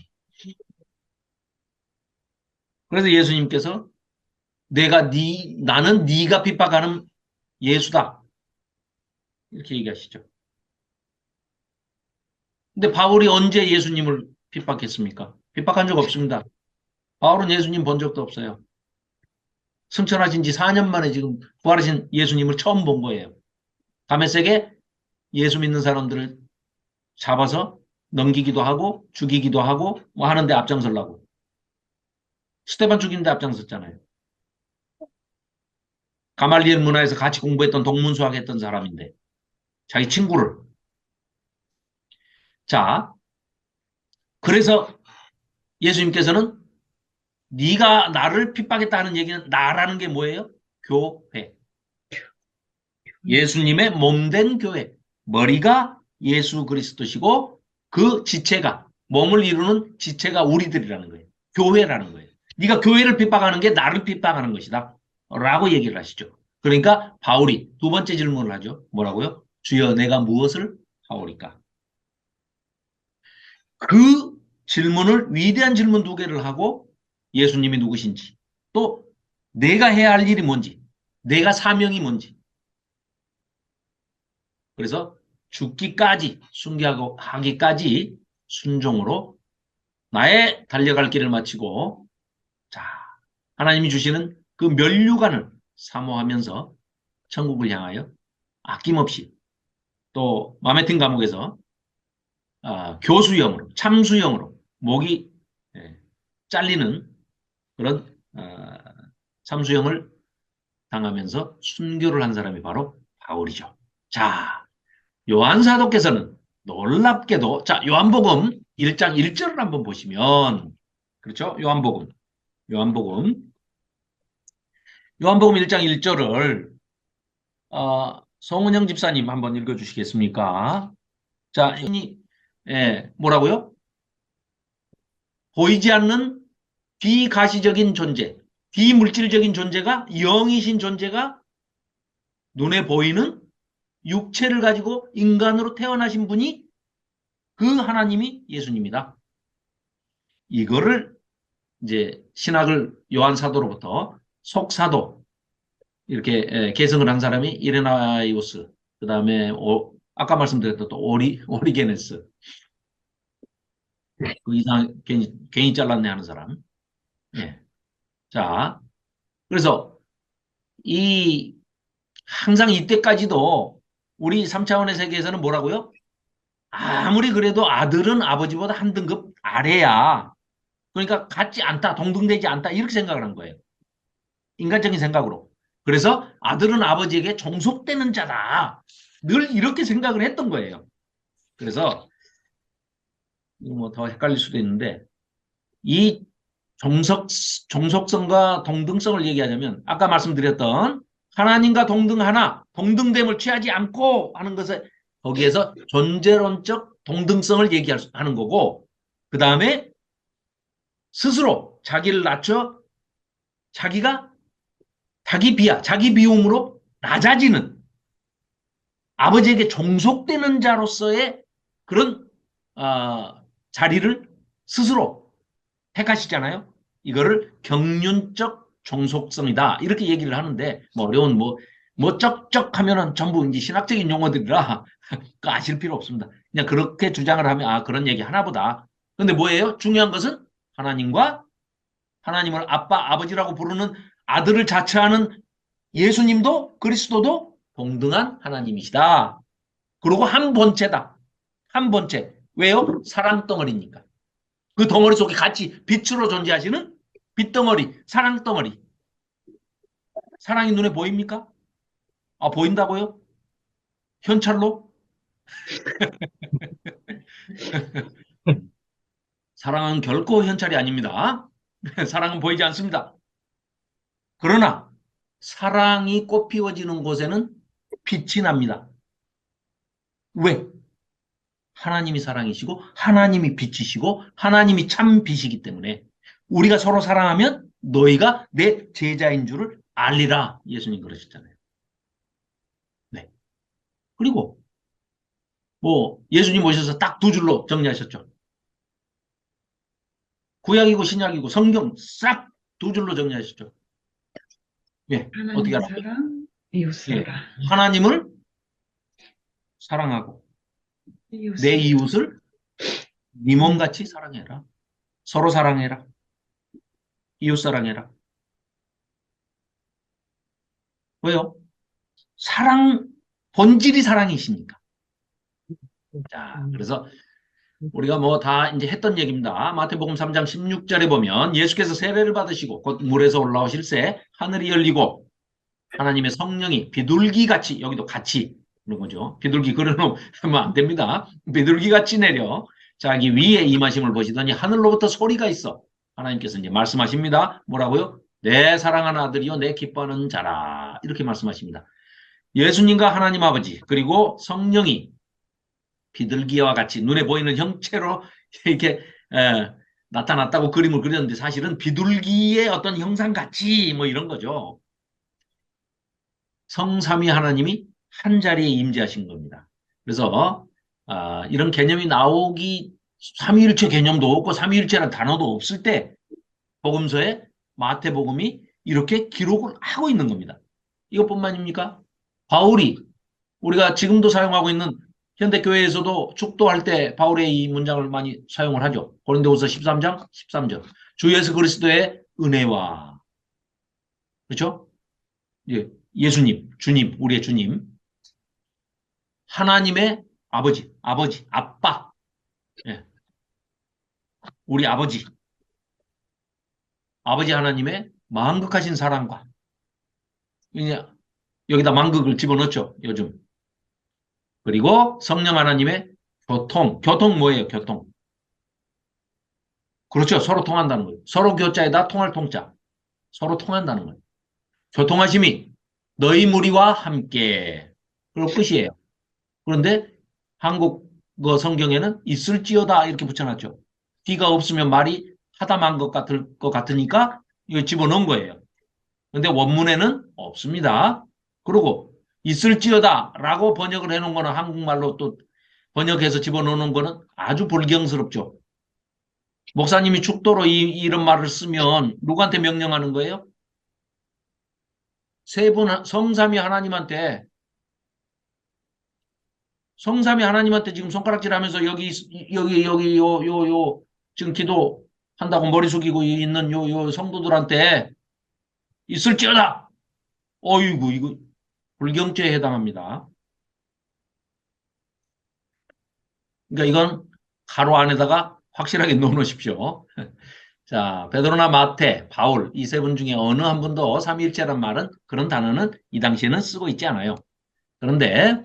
그래서 예수님께서 나는 네가 핍박하는 예수다. 이렇게 얘기하시죠. 근데 바울이 언제 예수님을 핍박했습니까? 핍박한 적 없습니다. 바울은 예수님 본 적도 없어요. 승천하신 지 4년 만에 지금 부활하신 예수님을 처음 본 거예요. 다메섹에 예수 믿는 사람들을 잡아서 넘기기도 하고 죽이기도 하고 뭐 하는데 앞장서려고. 스테반 죽이는데 앞장섰잖아요. 가말리엘 문화에서 같이 공부했던 동문수학했던 사람인데 자기 친구를. 자, 그래서 예수님께서는 네가 나를 핍박했다는 얘기는 나라는 게 뭐예요? 교회. 예수님의 몸된 교회. 머리가 예수 그리스도시고 그 지체가 몸을 이루는 지체가 우리들이라는 거예요. 교회라는 거예요. 네가 교회를 핍박하는 게 나를 핍박하는 것이다. 라고 얘기를 하시죠. 그러니까 바울이 두 번째 질문을 하죠. 뭐라고요? 주여 내가 무엇을 하오리까? 그 질문을 위대한 질문 두 개를 하고 예수님이 누구신지 또 내가 해야 할 일이 뭔지 내가 사명이 뭔지 그래서 죽기까지 순교하기까지 순종으로 나의 달려갈 길을 마치고 자 하나님이 주시는 그 면류관을 사모하면서 천국을 향하여 아낌없이 또 마메틴 감옥에서 교수형으로 참수형으로 목이 잘리는 그런 참수형을 당하면서 순교를 한 사람이 바로 바울이죠. 자, 요한 사도께서는 놀랍게도 자, 요한복음 1장 1절을 한번 보시면 그렇죠? 요한복음 1장 1절을 송은영 집사님 한번 읽어 주시겠습니까? 자, 뭐라고요? 보이지 않는 비가시적인 존재, 비물질적인 존재가 영이신 존재가 눈에 보이는 육체를 가지고 인간으로 태어나신 분이 그 하나님이 예수님이다. 이거를 이제 신학을 요한 사도로부터 속사도 이렇게 개성을 한 사람이 이레나이오스, 그 다음에 아까 말씀드렸던 또 오리게네스, 그 이상 괜히 잘랐네 하는 사람. 예. 자, 그래서 항상 이때까지도 우리 3차원의 세계에서는 뭐라고요? 아무리 그래도 아들은 아버지보다 한 등급 아래야. 그러니까 같지 않다, 동등되지 않다 이렇게 생각을 한 거예요. 인간적인 생각으로. 그래서 아들은 아버지에게 종속되는 자다. 늘 이렇게 생각을 했던 거예요. 그래서 뭐 더 헷갈릴 수도 있는데 이 종속성과 동등성을 얘기하자면 아까 말씀드렸던 하나님과 동등하나 동등됨을 취하지 않고 하는 것에 거기에서 존재론적 동등성을 얘기하는 거고 그 다음에 스스로 자기를 낮춰 자기가 자기 비움으로 낮아지는 아버지에게 종속되는 자로서의 그런 자리를 스스로 택하시잖아요. 이거를 경륜적 종속성이다. 이렇게 얘기를 하는데 뭐 어려운 뭐 쩍쩍 하면은 전부 이제 신학적인 용어들이라 아실 필요 없습니다. 그냥 그렇게 주장을 하면 그런 얘기 하나보다. 근데 뭐예요? 중요한 것은 하나님을 아빠, 아버지라고 부르는 아들을 자처하는 예수님도 그리스도도 동등한 하나님이시다. 그리고 한 본체다. 한 본체. 왜요? 사랑 덩어리니까. 그 덩어리 속에 같이 빛으로 존재하시는 빛덩어리, 사랑 덩어리. 사랑이 눈에 보입니까? 보인다고요? 현찰로? 사랑은 결코 현찰이 아닙니다. 사랑은 보이지 않습니다. 그러나 사랑이 꽃피워지는 곳에는 빛이 납니다. 왜? 하나님이 사랑이시고 하나님이 빛이시고 하나님이 참 빛이기 때문에 우리가 서로 사랑하면 너희가 내 제자인 줄을 알리라. 예수님 그러셨잖아요. 네. 그리고 뭐 예수님 오셔서 딱 두 줄로 정리하셨죠. 구약이고 신약이고 성경 싹 두 줄로 정리하셨죠. 예, 어떻게 하나님 하라? 사랑, 이웃 예, 사랑. 하나님을 사랑하고 내 이웃을 이웃을 네 몸같이 사랑해라. 서로 사랑해라. 이웃 사랑해라. 왜요? 본질이 사랑이시니까. 자, 그래서 우리가 뭐 다 이제 했던 얘기입니다. 마태복음 3장 16절에 보면 예수께서 세례를 받으시고 곧 물에서 올라오실 새 하늘이 열리고 하나님의 성령이 비둘기같이, 여기도 같이 그런 거죠. 비둘기 그려놓으면 안 됩니다. 비둘기같이 내려 자기 위에 임하심을 보시더니 하늘로부터 소리가 있어. 하나님께서 이제 말씀하십니다. 뭐라고요? 내 사랑하는 아들이요 내 기뻐하는 자라. 이렇게 말씀하십니다. 예수님과 하나님 아버지 그리고 성령이 비둘기와 같이 눈에 보이는 형체로 이렇게 나타났다고 그림을 그렸는데 사실은 비둘기의 어떤 형상같이 뭐 이런 거죠. 성삼위 하나님이 한 자리에 임재하신 겁니다. 그래서 이런 개념이 나오기 삼위일체 개념도 없고 삼위일체라는 단어도 없을 때 복음서에 마태복음이 이렇게 기록을 하고 있는 겁니다. 이것뿐만입니까? 바울이 우리가 지금도 사용하고 있는 현대교회에서도 축도할 때 바울의 이 문장을 많이 사용을 하죠. 고린도후서 13장 13절. 주 예수 그리스도의 은혜와 그렇죠? 예, 예수님, 주님, 우리의 주님, 하나님의 아버지, 아빠, 예, 우리 아버지 하나님의 만극하신 사랑과 여기다 만극을 집어넣죠, 요즘. 그리고 성령 하나님의 교통 뭐예요, 교통? 그렇죠, 서로 통한다는 거예요. 서로 교자에다 통할 통자, 서로 통한다는 거예요. 교통하심이 너희 무리와 함께, 그런 뜻이에요. 그런데 한국어 성경에는 있을지어다 이렇게 붙여놨죠. 뒤가 없으면 말이 하다만 것 같으니까 이거 집어넣은 거예요. 그런데 원문에는 없습니다. 그리고 있을지어다 라고 번역을 해놓은 거는 한국말로 또 번역해서 집어넣는 거는 아주 불경스럽죠. 목사님이 축도로 이런 말을 쓰면 누구한테 명령하는 거예요? 세 분 성삼위 하나님한테 지금 손가락질하면서 여기 지금 기도한다고 머리 숙이고 있는 요 성도들한테 있을지어다. 어이구 이거 불경죄에 해당합니다. 그러니까 이건 가로 안에다가 확실하게 넣어놓으십시오. 자, 베드로나 마태, 바울 이 세 분 중에 어느 한 분도 삼위일체란 말은 그런 단어는 이 당시에는 쓰고 있지 않아요. 그런데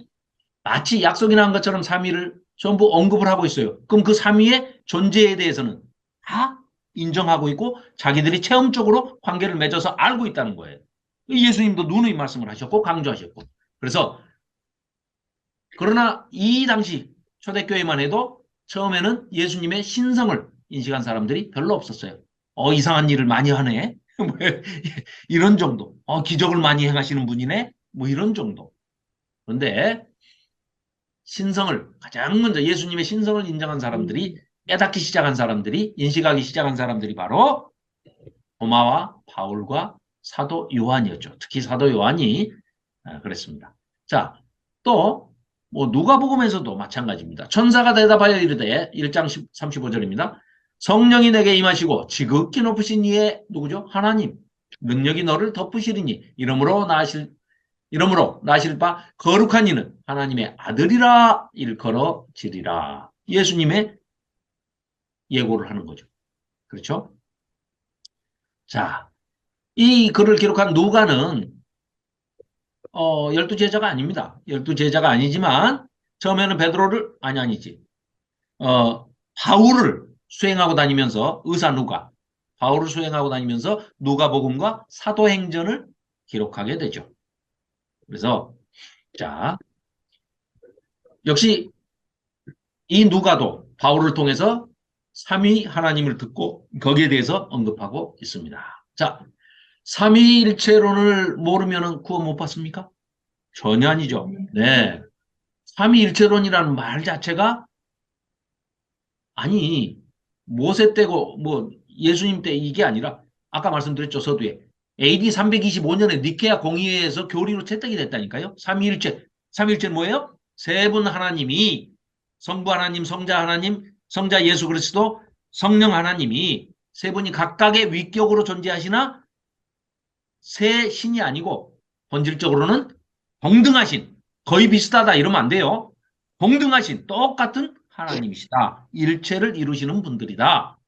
마치 약속이 난 것처럼 삼위를 전부 언급을 하고 있어요. 그럼 그 삼위의 존재에 대해서는 다 인정하고 있고 자기들이 체험적으로 관계를 맺어서 알고 있다는 거예요. 예수님도 누누이 말씀을 하셨고 강조하셨고. 그래서 그러나 이 당시 초대교회만 해도 처음에는 예수님의 신성을 인식한 사람들이 별로 없었어요. 이상한 일을 많이 하네. 이런 정도. 기적을 많이 행하시는 분이네. 뭐 이런 정도. 그런데 가장 먼저 예수님의 신성을 인정한 사람들이 깨닫기 시작한 사람들이 인식하기 시작한 사람들이 바로 도마와 바울과 사도 요한이었죠. 특히 사도 요한이 그랬습니다. 자, 또 뭐 누가복음에서도 마찬가지입니다. 천사가 대답하여 이르되 1장 35절입니다. 성령이 내게 임하시고 지극히 높으신 이의 누구죠? 하나님. 능력이 너를 덮으시리니 이러므로 나실 바 거룩한 이는 하나님의 아들이라 일컬어지리라. 예수님의 예고를 하는 거죠. 그렇죠? 자, 이 글을 기록한 누가는 12제자가 아닙니다. 12제자가 아니지만 처음에는 베드로를 아니지. 바울을 수행하고 다니면서 바울을 수행하고 다니면서 누가복음과 사도행전을 기록하게 되죠. 그래서 자, 역시 이 누가도 바울을 통해서 삼위 하나님을 듣고 거기에 대해서 언급하고 있습니다. 자, 삼위일체론을 모르면 구원 못 받습니까? 전혀 아니죠. 네, 삼위일체론이라는 말 자체가 모세 때고 뭐 예수님 때 이게 아니라 아까 말씀드렸죠. 서두에 AD 325년에 니케아 공의회에서 교리로 채택이 됐다니까요. 삼위일체는 뭐예요? 세 분 하나님이 성부 하나님, 성자 하나님, 성자 예수 그리스도, 성령 하나님이 세 분이 각각의 위격으로 존재하시나 세 신이 아니고 본질적으로는 동등하신, 거의 비슷하다 이러면 안 돼요. 동등하신 똑같은 하나님이시다. 일체를 이루시는 분이다.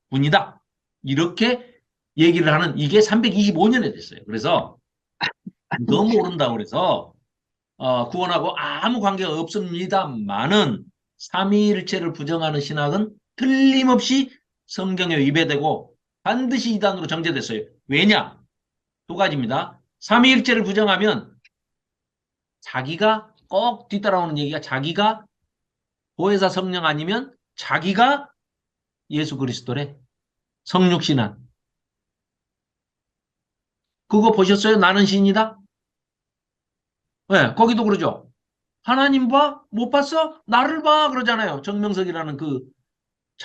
이렇게 얘기를 하는 이게 325년에 됐어요. 그래서 너무 오른다고 그래서 구원하고 아무 관계가 없습니다만은 삼위일체를 부정하는 신학은 틀림없이 성경에 위배되고 반드시 이단으로 정죄됐어요. 왜냐? 두 가지입니다. 삼위일체를 부정하면 자기가 꼭 뒤따라오는 얘기가 자기가 보혜사 성령 아니면 자기가 예수 그리스도래. 성육신한. 그거 보셨어요? 나는 신이다? 네, 거기도 그러죠. 하나님 봐? 못 봤어? 나를 봐! 그러잖아요. 정명석이라는 그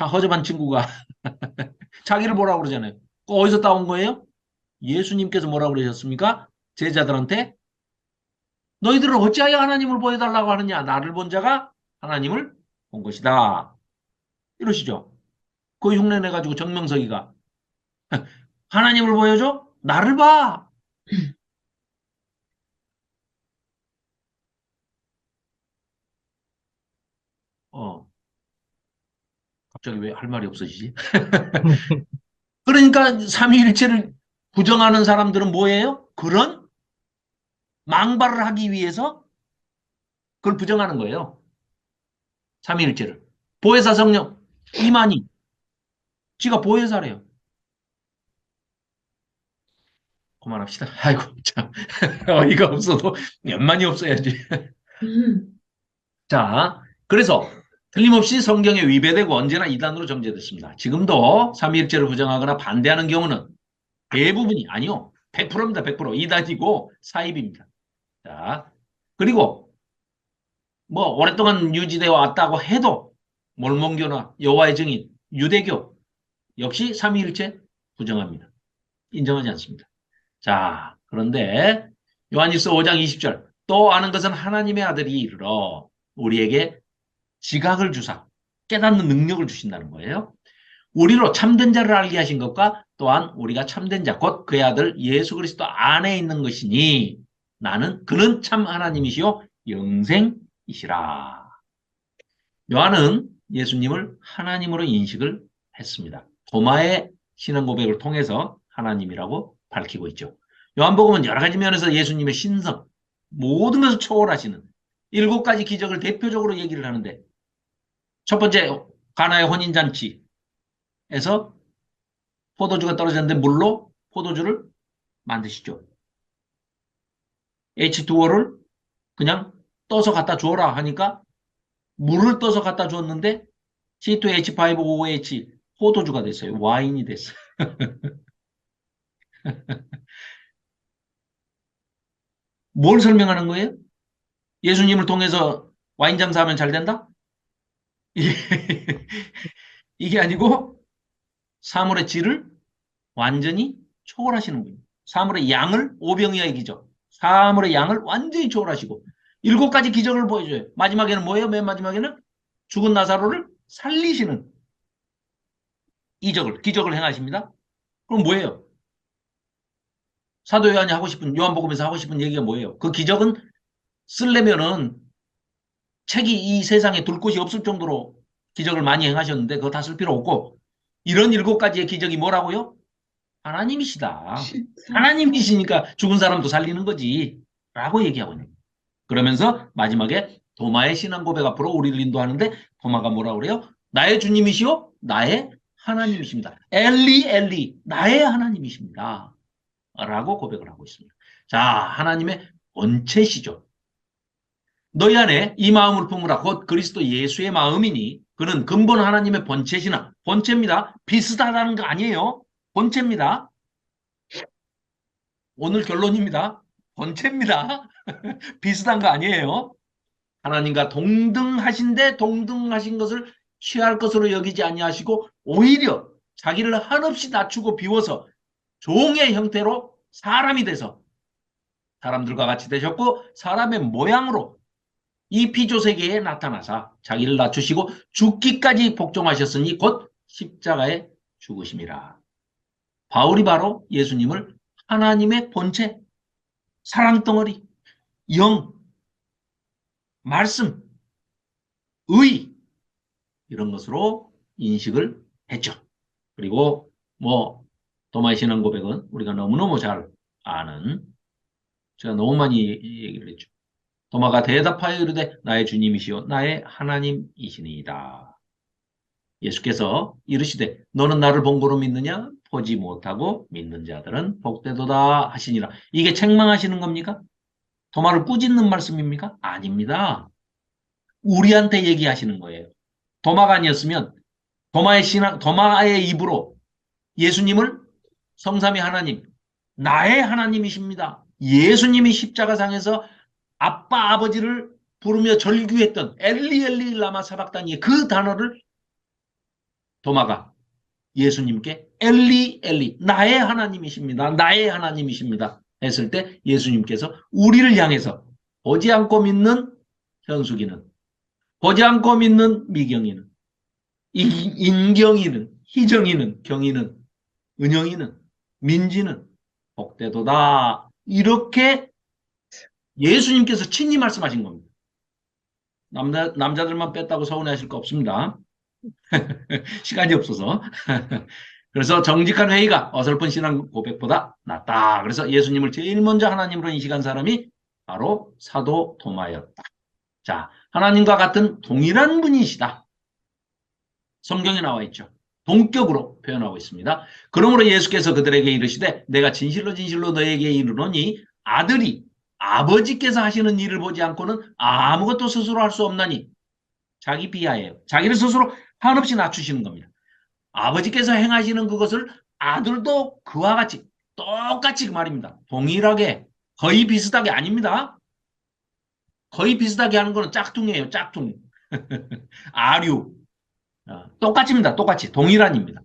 허접한 친구가 자기를 보라고 그러잖아요. 그거 어디서 따온 거예요? 예수님께서 뭐라고 그러셨습니까? 제자들한테 너희들은 어찌하여 하나님을 보여달라고 하느냐? 나를 본 자가 하나님을 본 것이다. 이러시죠. 그 흉내 내가지고 정명석이가 하나님을 보여줘? 나를 봐! 갑자기 왜 할 말이 없어지지? 그러니까 삼위일체를 부정하는 사람들은 뭐예요? 그런 망발을 하기 위해서 그걸 부정하는 거예요. 삼위일체를. 보혜사 성령 이만희 지가 보혜사래요. 그만합시다. 아이고 참 어이가 없어도 연만이 없어야지. 자, 그래서 틀림없이 성경에 위배되고 언제나 이단으로 정죄됐습니다. 지금도 삼위일체를 부정하거나 반대하는 경우는 대부분이 아니요. 100%입니다. 100% 이단이고 사입입니다. 자, 그리고 뭐 오랫동안 유지되어 왔다고 해도 몰몬교나 여호와의 증인, 유대교 역시 삼위일체 부정합니다. 인정하지 않습니다. 자, 그런데 요한일서 5장 20절 또 아는 것은 하나님의 아들이 이르러 우리에게 지각을 주사 깨닫는 능력을 주신다는 거예요. 우리로 참된 자를 알게 하신 것과 또한 우리가 참된 자, 곧 그의 아들 예수 그리스도 안에 있는 것이니 그는 참 하나님이시요 영생이시라. 요한은 예수님을 하나님으로 인식을 했습니다. 도마의 신앙 고백을 통해서 하나님이라고 밝히고 있죠. 요한복음은 여러 가지 면에서 예수님의 신성, 모든 것을 초월하시는 7가지 기적을 대표적으로 얘기를 하는데 첫 번째 가나의 혼인잔치에서 포도주가 떨어졌는데 물로 포도주를 만드시죠. H2O를 그냥 떠서 갖다 주어라 하니까 물을 떠서 갖다 주었는데 C2H5OH 포도주가 됐어요. 와인이 됐어요. 뭘 설명하는 거예요? 예수님을 통해서 와인 장사하면 잘 된다? 이게 아니고 사물의 질을 완전히 초월하시는 분이에요. 사물의 양을 오병이어의 기적. 사물의 양을 완전히 초월하시고 7가지 기적을 보여줘요. 마지막에는 뭐예요? 맨 마지막에는 죽은 나사로를 살리시는 기적을 행하십니다. 그럼 뭐예요? 사도 요한이 요한복음에서 하고 싶은 얘기가 뭐예요? 그 기적은 쓰려면은 책이 이 세상에 둘 곳이 없을 정도로 기적을 많이 행하셨는데 그거 다 쓸 필요 없고 이런 7가지의 기적이 뭐라고요? 하나님이시다. 하나님이시니까 죽은 사람도 살리는 거지 라고 얘기하고 있는 거예요. 그러면서 마지막에 도마의 신앙 고백 앞으로 우리를 인도하는데 도마가 뭐라고 그래요? 나의 주님이시요 나의 하나님이십니다. 엘리 엘리 나의 하나님이십니다. 라고 고백을 하고 있습니다. 자, 하나님의 본체시죠. 너희 안에 이 마음을 품으라 곧 그리스도 예수의 마음이니 그는 근본 하나님의 본체시나 본체입니다. 비슷하다는 거 아니에요. 본체입니다. 오늘 결론입니다. 본체입니다. 비슷한 거 아니에요. 하나님과 동등하신데 동등하신 것을 취할 것으로 여기지 아니하시고 오히려 자기를 한없이 낮추고 비워서 종의 형태로 사람이 돼서 사람들과 같이 되셨고 사람의 모양으로 이 피조세계에 나타나사 자기를 낮추시고 죽기까지 복종하셨으니 곧 십자가에 죽으심이라. 바울이 바로 예수님을 하나님의 본체, 사랑덩어리, 영, 말씀, 의 이런 것으로 인식을 했죠. 그리고 뭐 도마의 신앙 고백은 우리가 너무너무 잘 아는, 제가 너무 많이 얘기를 했죠. 도마가 대답하여 이르되 나의 주님이시요 나의 하나님이시니이다. 예수께서 이르시되 너는 나를 본고로 믿느냐? 보지 못하고 믿는 자들은 복되도다 하시니라. 이게 책망하시는 겁니까? 도마를 꾸짖는 말씀입니까? 아닙니다. 우리한테 얘기하시는 거예요. 도마가 아니었으면 도마의 입으로 예수님을 성삼위 하나님, 나의 하나님이십니다. 예수님이 십자가상에서 아빠 아버지를 부르며 절규했던 엘리 엘리 라마 사박다니의 그 단어를 도마가 예수님께 엘리 엘리 나의 하나님이십니다. 나의 하나님이십니다. 했을 때 예수님께서 우리를 향해서 보지 않고 믿는 현숙이는, 보지 않고 믿는 미경이는, 인경이는, 희정이는, 경이는, 은영이는, 민지는 복되도다. 이렇게 예수님께서 친히 말씀하신 겁니다. 남자들만 뺐다고 서운해하실 거 없습니다. 시간이 없어서. 그래서 정직한 회의가 어설픈 신앙 고백보다 낫다. 그래서 예수님을 제일 먼저 하나님으로 인식한 사람이 바로 사도 도마였다. 자, 하나님과 같은 동일한 분이시다. 성경에 나와 있죠. 동격으로 표현하고 있습니다. 그러므로 예수께서 그들에게 이르시되 내가 진실로 진실로 너에게 이르노니 아들이 아버지께서 하시는 일을 보지 않고는 아무것도 스스로 할 수 없나니, 자기 비하예요. 자기를 스스로 한없이 낮추시는 겁니다. 아버지께서 행하시는 그것을 아들도 그와 같이 똑같이 그 말입니다. 동일하게, 거의 비슷하게 아닙니다. 거의 비슷하게 하는 거는 짝퉁이에요. 짝퉁. 아류. 똑같습니다. 똑같이. 동일한입니다.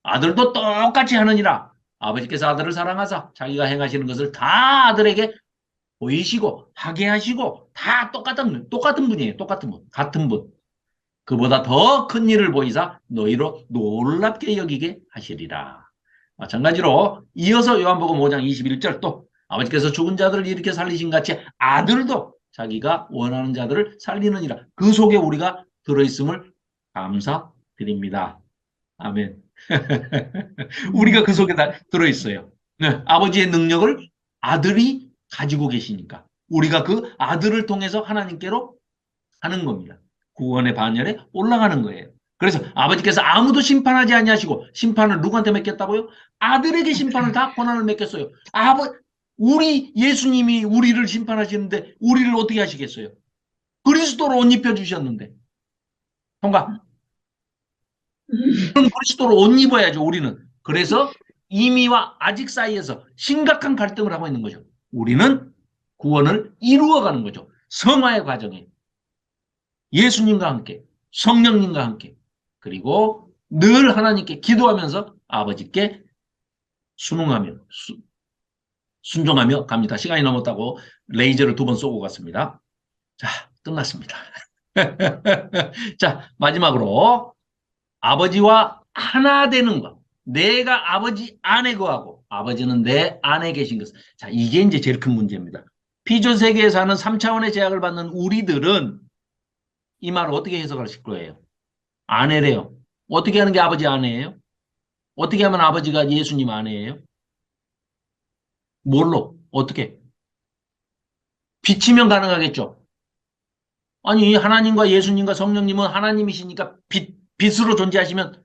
아들도 똑같이 하느니라. 아버지께서 아들을 사랑하사 자기가 행하시는 것을 다 아들에게 보이시고 하게 하시고 다 똑같은 분이에요. 똑같은 분. 같은 분. 그보다 더 큰 일을 보이사 너희로 놀랍게 여기게 하시리라. 마찬가지로 이어서 요한복음 5장 21절 또 아버지께서 죽은 자들을 일으켜 살리신 같이 아들도 자기가 원하는 자들을 살리느니라. 그 속에 우리가 들어있음을 감사드립니다. 아멘. 우리가 그 속에 다 들어있어요. 네, 아버지의 능력을 아들이 가지고 계시니까 우리가 그 아들을 통해서 하나님께로 하는 겁니다. 구원의 반열에 올라가는 거예요. 그래서 아버지께서 아무도 심판하지 아니하시고 심판을 누구한테 맡겼다고요? 아들에게 심판을 다 권한을 맡겼어요. 우리 예수님이 우리를 심판하시는데 우리를 어떻게 하시겠어요? 그리스도로 옷 입혀주셨는데. 통과. 그럼 그리스도로 옷 입어야죠, 우리는. 그래서 이미와 아직 사이에서 심각한 갈등을 하고 있는 거죠. 우리는 구원을 이루어가는 거죠. 성화의 과정에. 예수님과 함께, 성령님과 함께, 그리고 늘 하나님께 기도하면서 아버지께 순종하며 갑니다. 시간이 넘었다고 레이저를 2번 쏘고 갔습니다. 자, 끝났습니다. 자, 마지막으로 아버지와 하나 되는 것. 내가 아버지 안에 거하고 아버지는 내 안에 계신 것. 자, 이게 이제 제일 큰 문제입니다. 피조 세계에 사는 3차원의 제약을 받는 우리들은 이 말을 어떻게 해석하실 거예요? 아내래요. 어떻게 하는 게 아버지 아내예요? 어떻게 하면 아버지가 예수님 아내예요? 뭘로? 어떻게? 빛이면 가능하겠죠? 아니, 하나님과 예수님과 성령님은 하나님이시니까 빛으로 존재하시면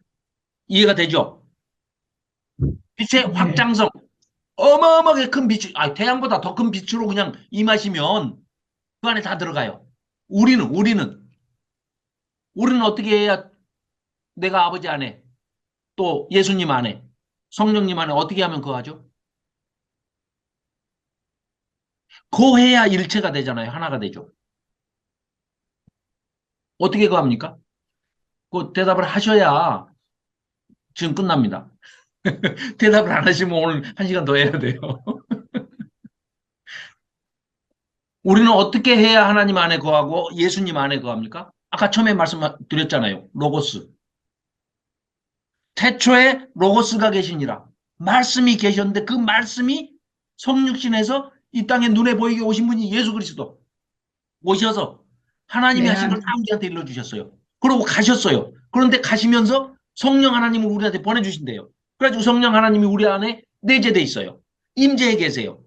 이해가 되죠? 빛의 확장성, 어마어마하게 큰 빛이, 태양보다 더 큰 빛으로 그냥 임하시면 그 안에 다 들어가요. 우리는 어떻게 해야 내가 아버지 안에, 또 예수님 안에, 성령님 안에 어떻게 하면 거하죠? 거해야 일체가 되잖아요. 하나가 되죠. 어떻게 거합니까? 그 대답을 하셔야 지금 끝납니다. 대답을 안 하시면 오늘 1시간 더 해야 돼요. 우리는 어떻게 해야 하나님 안에 거하고 예수님 안에 거합니까? 아까 처음에 말씀드렸잖아요. 로고스. 태초에 로고스가 계시니라. 말씀이 계셨는데 그 말씀이 성육신해서 이 땅에 눈에 보이게 오신 분이 예수 그리스도 오셔서 하나님이 네, 하신 걸 다 우리한테 일러주셨어요. 그러고 가셨어요. 그런데 가시면서 성령 하나님을 우리한테 보내주신대요. 그래가지고 성령 하나님이 우리 안에 내재돼 있어요. 임재해 계세요.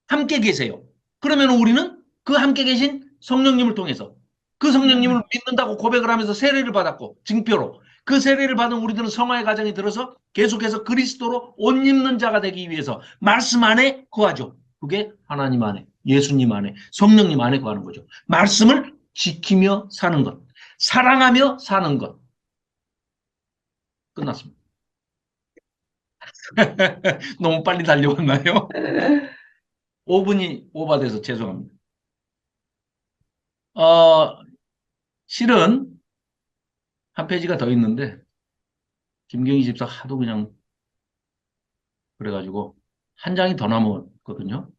함께 계세요. 그러면 우리는 그 함께 계신 성령님을 통해서 그 성령님을 믿는다고 고백을 하면서 세례를 받았고 증표로 그 세례를 받은 우리들은 성화의 과정에 들어서 계속해서 그리스도로 옷 입는 자가 되기 위해서 말씀 안에 거하죠. 그게 하나님 안에, 예수님 안에, 성령님 안에 거하는 거죠. 말씀을 지키며 사는 것, 사랑하며 사는 것. 끝났습니다. 너무 빨리 달려왔나요? 5분이 오버돼서 죄송합니다. 실은 한 페이지가 더 있는데 김경희 집사 하도 그냥 그래가지고 한 장이 더 남았거든요.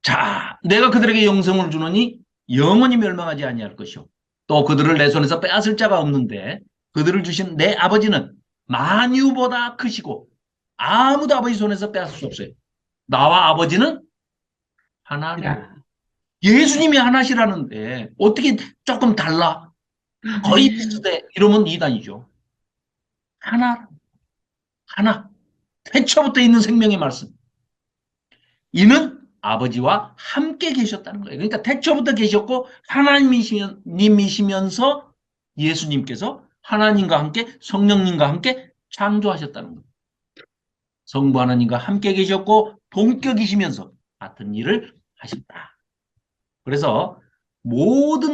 자, 내가 그들에게 영생을 주노니 영원히 멸망하지 아니할 것이요. 또 그들을 내 손에서 빼앗을 자가 없는데 그들을 주신 내 아버지는 만유보다 크시고 아무도 아버지 손에서 빼앗을 수 없어요. 나와 아버지는 하나라. 예수님이 하나시라는데 어떻게 조금 달라? 거의 비슷해. 이러면 이단이죠. 하나, 하나. 태초부터 있는 생명의 말씀. 이는 아버지와 함께 계셨다는 거예요. 그러니까 태초부터 계셨고 하나님이시면서 예수님께서 하나님과 함께 성령님과 함께 창조하셨다는 거예요. 성부 하나님과 함께 계셨고 동격이시면서 같은 일을 하셨다. 그래서 모든